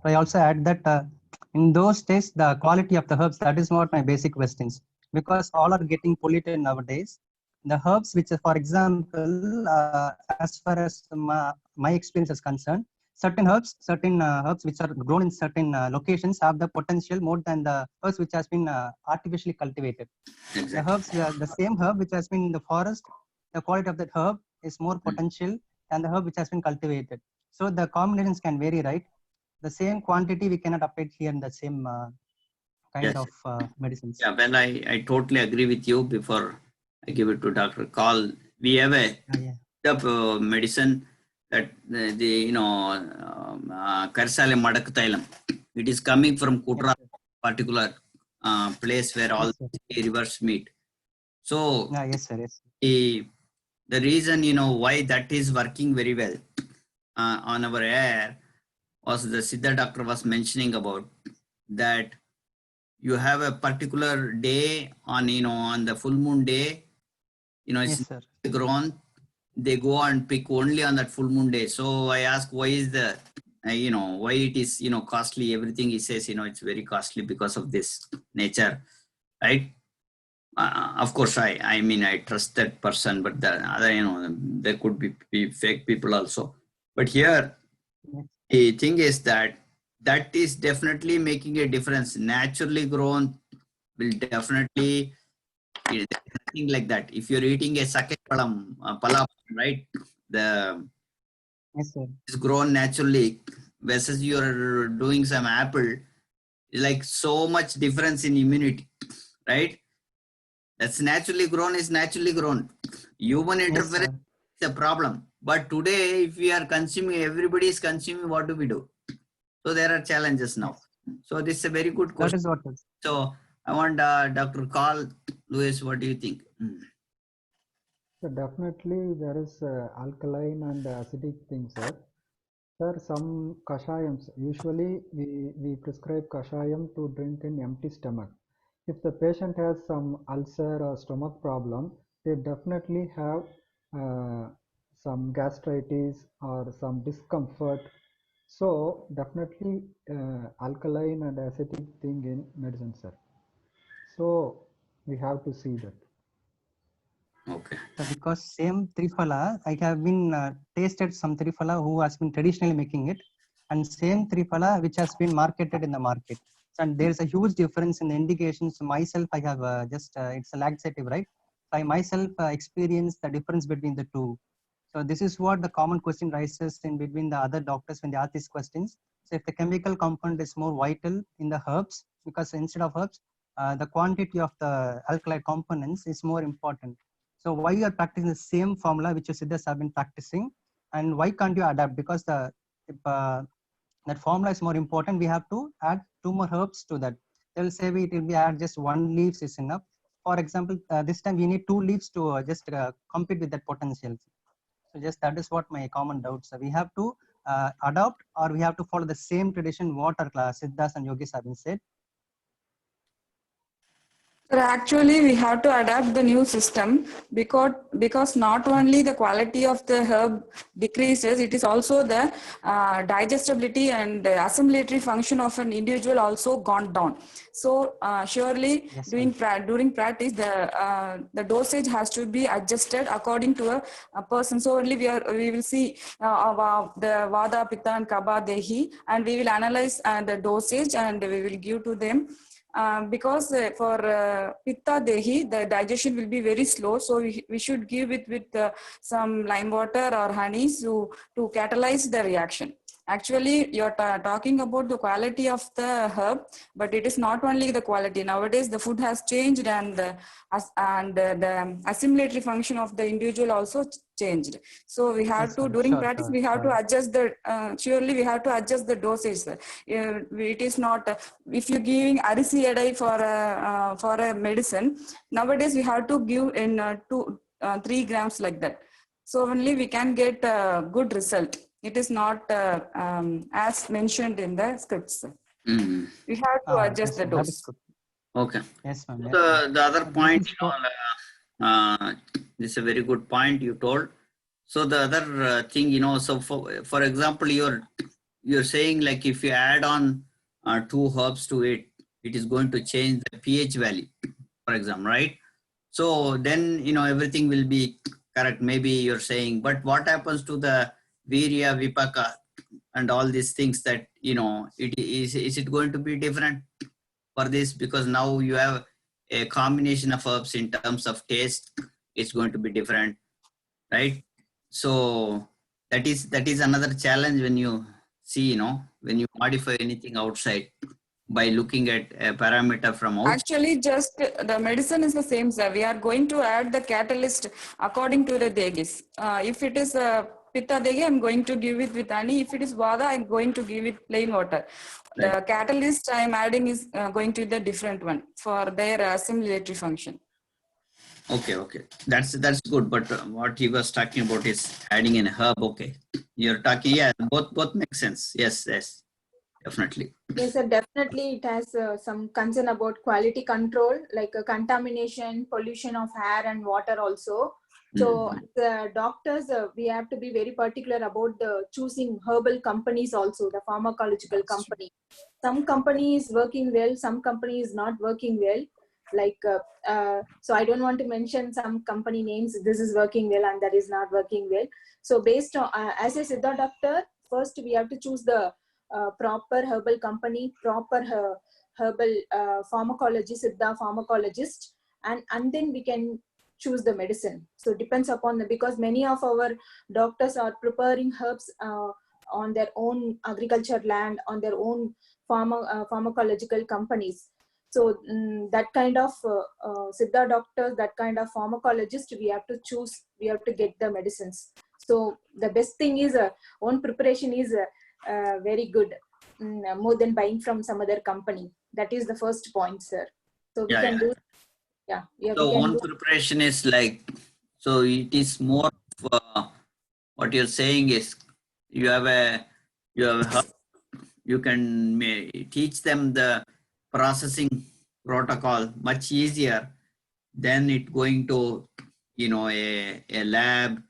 Speaker 8: I also add that in those days, the quality of the herbs, that is not my basic questions, because all are getting polluted nowadays. The herbs, which are, for example, as far as my experience is concerned, certain herbs which are grown in certain locations have the potential more than the herbs which has been artificially cultivated.
Speaker 1: Exactly.
Speaker 8: The herbs, the same herb which has been in the forest, the quality of that herb is more potential than the herb which has been cultivated. So the combinations can vary, right? The same quantity we cannot apply here in the same kind of medicines.
Speaker 1: Yeah, well, I totally agree with you. Before I give it to Dr. Karl, we have a medicine that Karsale Madak Thailam. It is coming from Kutra, particular place where all the rivers meet. So the reason why that is working very well on our air was the Siddha doctor was mentioning about that. You have a particular day on on the full moon day, it's grown, they go and pick only on that full moon day. So I ask, why is the why it is costly? Everything he says, it's very costly because of this nature, right? Of course, I mean I trust that person, but the other there could be fake people also. But here the thing is that is definitely making a difference. Naturally grown will definitely, nothing like that. If you're eating a sake palam, right? It's grown naturally versus you're doing some apple, like so much difference in immunity, right? That's naturally grown is naturally grown. Human interference is a problem. But today, if we are consuming, everybody is consuming, what do we do? So there are challenges now. So this is a very good question.
Speaker 8: That is what is.
Speaker 1: So I want Dr. Karl Lewis, what do you think?
Speaker 5: So definitely there is alkaline and acidic things, sir. Sir, some kashayams, usually we prescribe kashayam to drink in empty stomach. If the patient has some ulcer or stomach problem, they definitely have some gastritis or some discomfort. So definitely alkaline and acidic thing in medicine, sir. So we have to see that.
Speaker 1: Okay.
Speaker 8: So because same Triphala, I have been tasted some Triphala who has been traditionally making it, and same Triphala which has been marketed in the market. And there's a huge difference in the indications. Myself, I have it's a laxative, right? I myself experienced the difference between the two. So this is what the common question rises in between the other doctors when they ask these questions. So if the chemical compound is more vital in the herbs, because instead of herbs, the quantity of the alkali components is more important. So why you are practicing the same formula which your Siddhas have been practicing, and why can't you adapt? Because if, that formula is more important, we have to add 2 more herbs to that. They'll say it will be add just 1 leaves is enough. For example, this time we need 2 leaves to just compete with that potential. So just that is what my common doubts are. We have to adopt, or we have to follow the same tradition what our Siddhas and Yogis have been said.
Speaker 4: So actually, we have to adapt the new system because not only the quality of the herb decreases, it is also the digestibility and assimilatory function of an individual also gone down. So surely
Speaker 8: Yes,
Speaker 4: during practice, the dosage has to be adjusted according to a person. So only we will see the Vada, Pitta and Kapha, Dehi, and we will analyze the dosage and we will give to them. Because for Pitta Dehi, the digestion will be very slow. So we should give it with some lime water or honey to catalyze the reaction. Actually, you're talking about the quality of the herb, but it is not only the quality. Nowadays, the food has changed and the assimilatory function of the individual also changed. So we have
Speaker 8: Yes,
Speaker 4: to,
Speaker 8: ma'am.
Speaker 4: during
Speaker 8: Sure,
Speaker 4: practice,
Speaker 8: sure,
Speaker 4: we have
Speaker 8: sure.
Speaker 4: to adjust the, surely we have to adjust the dosage. It is not, if you're giving arisi edai for a medicine, nowadays we have to give in 3 grams like that. So only we can get a good result. It is not as mentioned in the scripts.
Speaker 1: Mm.
Speaker 4: We have to adjust
Speaker 8: Yes,
Speaker 4: the
Speaker 8: ma'am. That is
Speaker 4: dose.
Speaker 8: good.
Speaker 1: Okay.
Speaker 8: Yes, ma'am. Yes, ma'am.
Speaker 1: The other
Speaker 8: This
Speaker 1: point,
Speaker 8: is what,
Speaker 1: this is a very good point you told. So the other thing, so for example, you're saying like if you add on 2 herbs to it, it is going to change the pH value, for example, right? So then, everything will be correct. Maybe you're saying, but what happens to the virya, vipaka, and all these things that, is it going to be different for this? Because now you have a combination of herbs in terms of taste, it's going to be different, right? So that is another challenge when you see, when you modify anything outside by looking at a parameter from outside.
Speaker 4: Actually, just the medicine is the same, sir. We are going to add the catalyst according to the degis. If it is Pitta Degi, I'm going to give it with honey. If it is Vada, I'm going to give it plain water.
Speaker 1: Right.
Speaker 4: The catalyst I'm adding is going to the different one for their assimilatory function.
Speaker 1: Okay. That's good. But what he was talking about is adding in herb. Okay. You're talking, yeah, both make sense. Yes, definitely.
Speaker 3: Yes, sir, definitely it has some concern about quality control, like contamination, pollution of air and water also. So the doctors, we have to be very particular about the choosing herbal companies also, the pharmacological company. Some company is working well, some company is not working well. Like, so I don't want to mention some company names, this is working well and that is not working well. So based on, as a Siddha doctor, first we have to choose the proper herbal company, proper herbal pharmacology, Siddha pharmacologist, and then we can choose the medicine. So it depends upon because many of our doctors are preparing herbs on their own agriculture land, on their own pharmacological companies. So that kind of Siddha doctors, that kind of pharmacologist, we have to choose, we have to get the medicines. So the best thing is own preparation is very good, more than buying from some other company. That is the first point, sir. So we can do,
Speaker 1: So one preparation is like, So it is more of, what you're saying is you have heard, you can teach them the processing protocol much easier than it going to, a lab.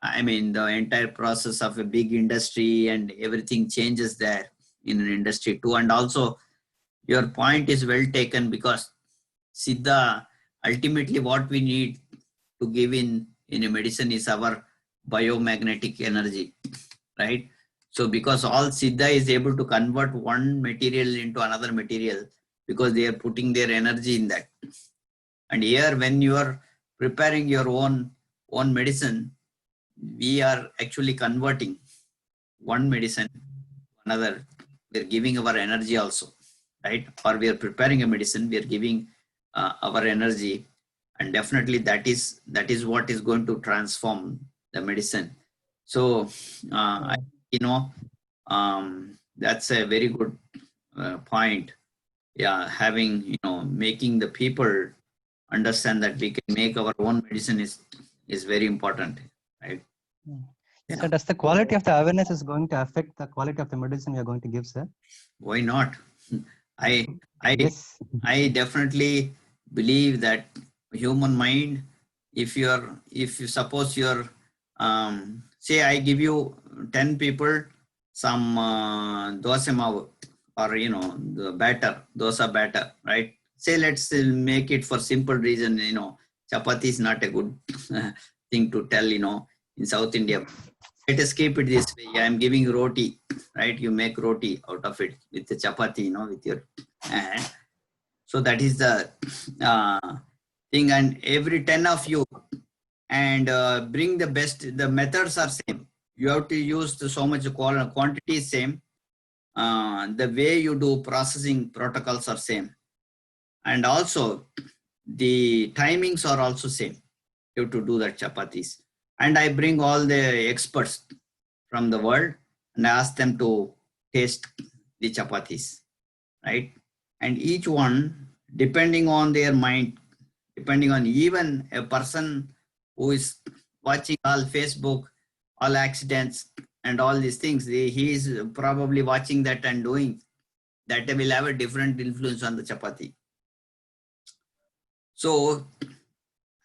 Speaker 1: I mean, the entire process of a big industry and everything changes there in an industry too. And also your point is well taken, because Siddha, ultimately what we need to give in a medicine is our biomagnetic energy, right? So because all Siddha is able to convert one material into another material, because they are putting their energy in that. And here, when you are preparing your own medicine, we are actually converting one medicine to another. We're giving our energy also, right? Or we are preparing a medicine, we are giving our energy, and definitely that is what is going to transform the medicine. So that's a very good point. Yeah, having, making the people understand that we can make our own medicine is very important, right?
Speaker 8: Yeah. So does the quality of the awareness is going to affect the quality of the medicine we are going to give, sir?
Speaker 1: Why not?
Speaker 8: Yes.
Speaker 1: I definitely believe that human mind, if you suppose you're, say I give you 10 people some dosa mavu, or the batter, dosa batter, right? Say let's make it for simple reason, chapati is not a good thing to tell, in South India. Let us keep it this way. I am giving roti, right? You make roti out of it with the chapati, with your hand. So that is the thing. And every 10 of you, and bring the best. The methods are same. You have to use so much quantity is same. The way you do processing protocols are same. And also the timings are also same. You have to do that chapatis. And I bring all the experts from the world and ask them to taste the chapatis, right? And each one, depending on their mind, depending on even a person who is watching all Facebook, all accidents and all these things, he is probably watching that and doing that, will have a different influence on the chapati. So,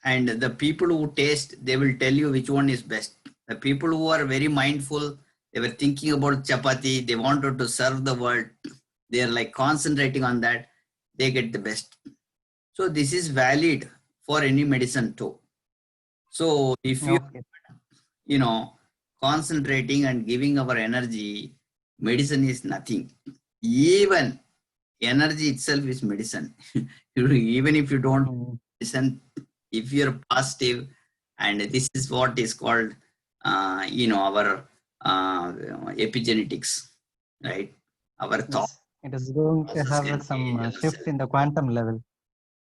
Speaker 1: and the people who taste, they will tell you which one is best. The people who are very mindful, they were thinking about chapati, they wanted to serve the world, they are like concentrating on that, they get the best. So this is valid for any medicine too. So if you, concentrating and giving our energy, medicine is nothing. Even energy itself is medicine. Even if you don't listen, if you're positive, and this is what is called, our epigenetics, right? Our thought.
Speaker 8: It is going to have some shift in the quantum level.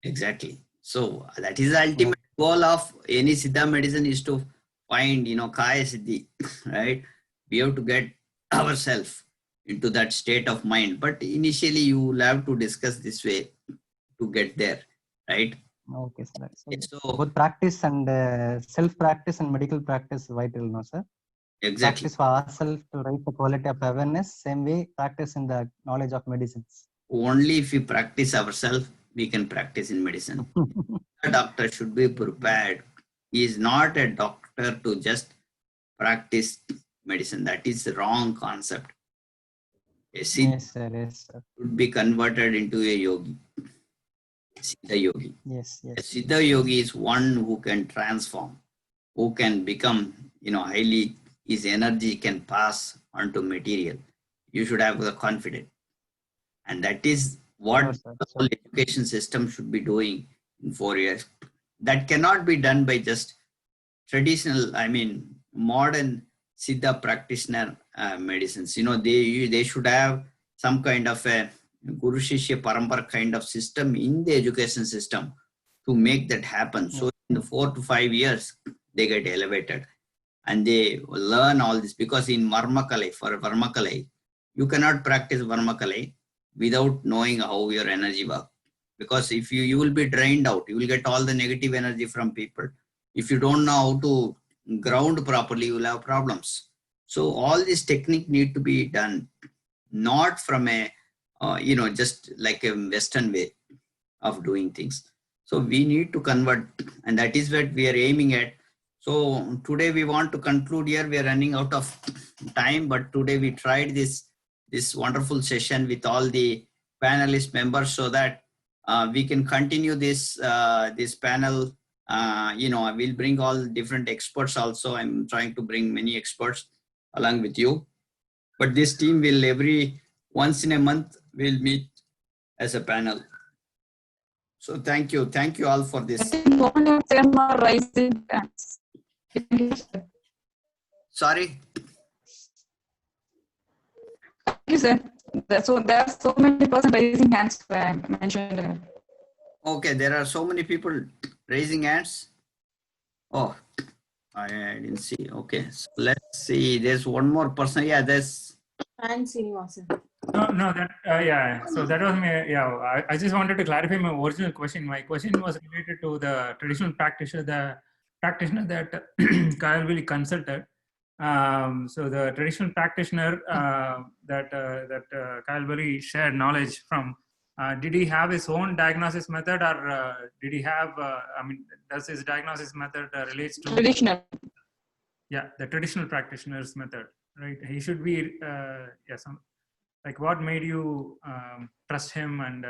Speaker 1: Exactly. So that is the ultimate goal of any Siddha medicine, is to find, Kaya Siddhi, right? We have to get ourselves into that state of mind. But initially you will have to discuss this way to get there, right?
Speaker 8: Okay, sir.
Speaker 1: So
Speaker 8: both practice and self-practice and medical practice vital, no, sir?
Speaker 1: Exactly.
Speaker 8: Practice for ourselves to raise the quality of awareness, same way practice in the knowledge of medicines.
Speaker 1: Only if we practice ourselves, we can practice in medicine. A doctor should be prepared. He is not a doctor to just practice medicine. That is the wrong concept. A Siddha should be converted into a yogi. Siddha yogi.
Speaker 8: Yes.
Speaker 1: A Siddha yogi is one who can transform, who can become, highly, his energy can pass onto material. You should have the confidence. And that is what the whole education system should be doing in 4 years. That cannot be done by just traditional, modern Siddha practitioner medicines. They should have some kind of a Guru Shishya Parampara kind of system in the education system to make that happen. So in the 4 to 5 years, they get elevated and they learn all this, because in Varmakalai, you cannot practice Varmakalai without knowing how your energy works. Because if you will be drained out, you will get all the negative energy from people. If you don't know how to ground properly, you will have problems. So all this technique need to be done, not from a, just like a Western way of doing things. So we need to convert, and that is what we are aiming at. So today we want to conclude here. We are running out of time, but today we tried this wonderful session with all the panelist members so that we can continue this panel. We'll bring all different experts also. I'm trying to bring many experts along with you. But this team will once in a month we'll meet as a panel. So thank you all for this.
Speaker 4: I think one of them are rising hands.
Speaker 1: Sorry.
Speaker 4: Thank you, sir. So there are so many persons raising hands I mentioned.
Speaker 1: Okay, there are so many people raising hands. Oh, I didn't see. Okay, so let's see. There's one more person. Yeah, there's.
Speaker 3: And Srinivasan.
Speaker 9: No, that yeah. So that was my I just wanted to clarify my original question. My question was related to the traditional practitioner, that Kyle Wiley consulted. So the traditional practitioner that Kyle Wiley shared knowledge from. Did he have his own diagnosis method, or did he have? Does his diagnosis method relates to
Speaker 4: Traditional?
Speaker 9: Yeah, the traditional practitioner's method, right? He should be like what made you trust him, and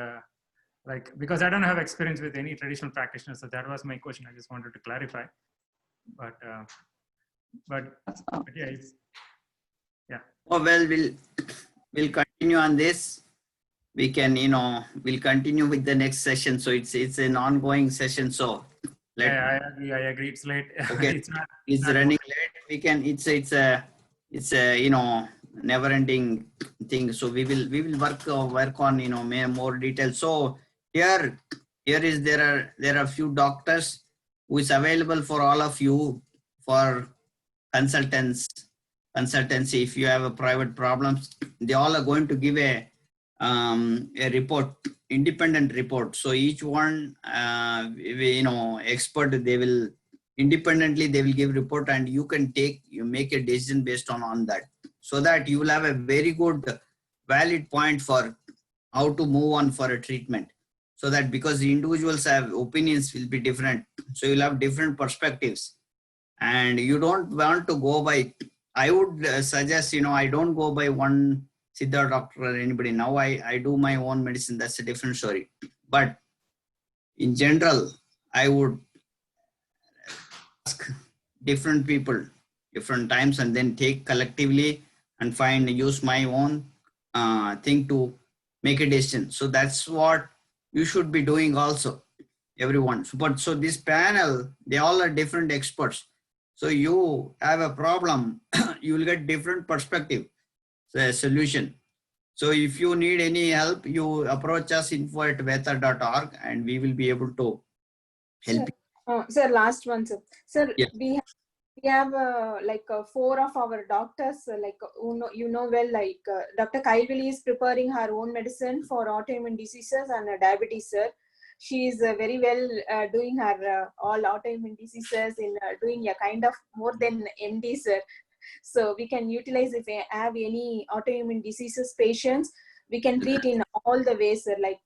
Speaker 9: because I don't have experience with any traditional practitioners, so that was my question. I just wanted to clarify, but yeah.
Speaker 1: Oh well, we'll continue on this. We can, we'll continue with the next session. So it's an ongoing session. So
Speaker 9: I agree. It's late.
Speaker 1: Okay, it's
Speaker 9: not
Speaker 1: running late. We can. It's a never-ending thing. So we will work on more details. So there are few doctors who is available for all of you for consultancy. If you have a private problems, they all are going to give a report, independent report. So each one, expert, they will independently, they will give report, and you make a decision based on that, so that you will have a very good valid point for how to move on for a treatment. So that, because the individuals have opinions will be different, so you'll have different perspectives, and you don't want to go by, I would suggest, I don't go by one Siddha doctor or anybody. Now I do my own medicine. That's a different story. But in general, I would ask different people, different times, and then take collectively and use my own thing to make a decision. So that's what you should be doing also, everyone. So this panel, they all are different experts. So you have a problem, you will get different perspective. The solution. So if you need any help, you approach us info@veta.org, and we will be able to help you.
Speaker 3: Sir, last one, sir. Sir,
Speaker 1: Yes.
Speaker 3: we have four of our doctors, Dr. Kyle Wiley is preparing her own medicine for autoimmune diseases and diabetes, sir. She is very well doing her all autoimmune diseases in doing a kind of more than MD, sir. So we can utilize, if we have any autoimmune diseases patients, we can treat in all the ways, like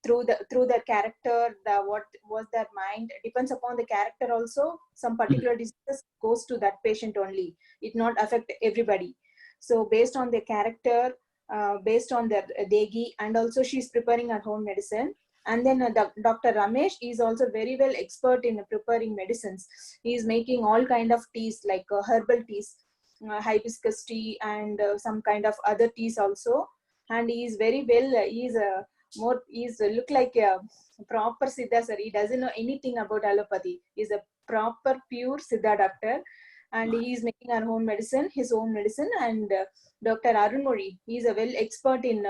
Speaker 3: through their character, what was their mind, depends upon the character also. Some particular diseases goes to that patient only. It not affect everybody. So based on their character, based on their degi, and also she's preparing her own medicine. And then Dr. Ramesh is also very well expert in preparing medicines. He is making all kind of teas, like herbal teas, hibiscus tea, and some kind of other teas also. And he is very well, he's look like a proper Siddha, sir. He doesn't know anything about allopathy. He's a proper pure Siddha doctor, and he is making our own medicine, his own medicine. And Dr. Arun Mori, he is a well expert in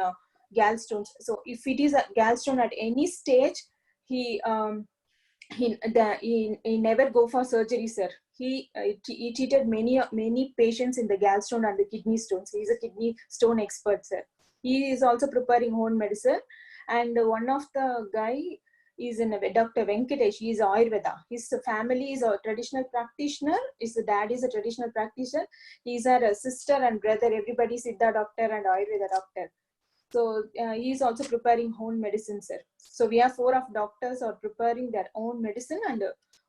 Speaker 3: gallstones. So if it is a gallstone at any stage, he never go for surgery, sir. He treated many patients in the gallstone and the kidney stones. He is a kidney stone expert, sir. He is also preparing own medicine. And one of the guy is in Dr. Venkatesh. He is Ayurveda. His family is a traditional practitioner. His dad is a traditional practitioner. He's our sister and brother. Everybody Siddha doctor and Ayurveda doctor. So he is also preparing own medicine, sir. So we have 4 of doctors are preparing their own medicine and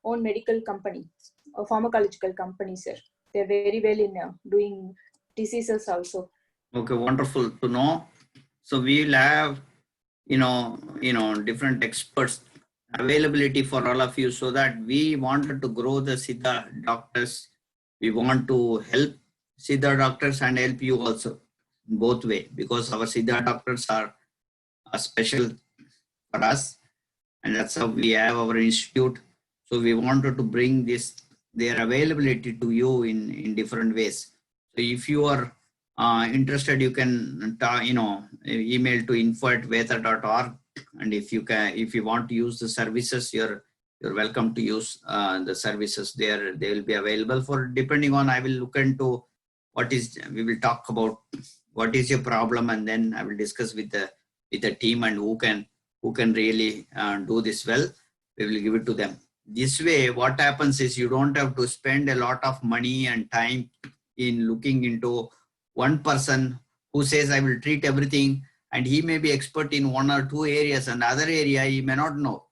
Speaker 3: own medical company, a pharmacological company, sir. They're very well in doing diseases also.
Speaker 1: Okay, wonderful to know. So we will have, different experts availability for all of you, so that we wanted to grow the Siddha doctors. We want to help Siddha doctors and help you also both way, because our Siddha doctors are special for us, and that's how we have our institute. So we wanted to bring their availability to you in different ways. So if you are interested, you can email to info@veda.org, and if you want to use the services, you're welcome to use the services there. They will be available for, depending on, I will look into we will talk about what is your problem, and then I will discuss with the team and who can really do this well. We will give it to them. This way, what happens is you don't have to spend a lot of money and time in looking into one person who says, I will treat everything, and he may be expert in 1 or 2 areas, and the other area he may not know.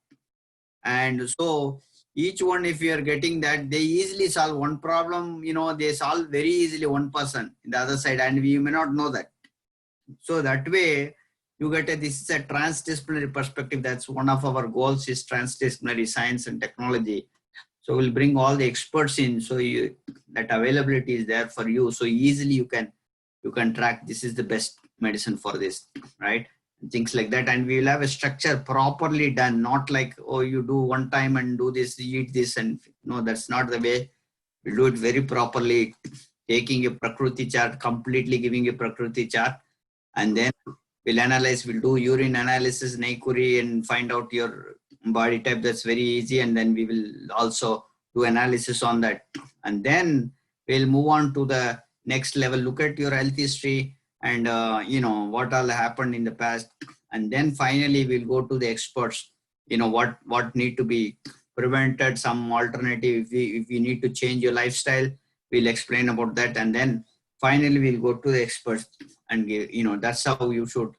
Speaker 1: And so each one, if you are getting that, they easily solve one problem, they solve very easily one person in the other side, and we may not know that. So that way you get this is a transdisciplinary perspective. That's one of our goals, is transdisciplinary science and technology. So we'll bring all the experts in, so that availability is there for you. So easily you can track, this is the best medicine for this, right? And things like that. And we will have a structure properly done, not like, oh, you do one time and do this, eat this, and no, that's not the way. We'll do it very properly, taking a Prakriti chart, completely giving a Prakriti chart, and then we'll analyze, we'll do urine analysis, Naikuri, and find out your body type. That's very easy. And then we will also do analysis on that. And then we'll move on to the next level, look at your health history and, what all happened in the past. And then finally, we'll go to the experts, what need to be prevented, some alternative. If you need to change your lifestyle, we'll explain about that. And then finally, we'll go to the experts and give, that's how you should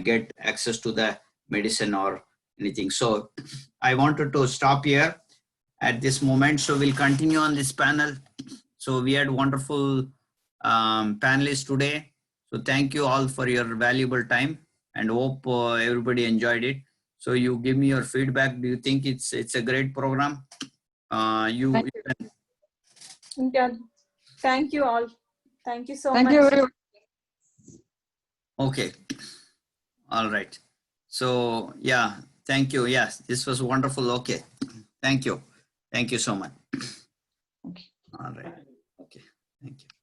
Speaker 1: get access to the medicine or anything. So I wanted to stop here at this moment. So we'll continue on this panel. So we had wonderful panelists today. So thank you all for your valuable time, and hope everybody enjoyed it. So you give me your feedback. Do you think it's a great program?
Speaker 3: Thank you all. Thank you so much.
Speaker 4: Thank you, everyone.
Speaker 1: Okay. All right. So yeah, thank you. Yes, this was wonderful. Okay. Thank you. Thank you so much.
Speaker 4: Okay.
Speaker 1: All right. Okay. Thank you.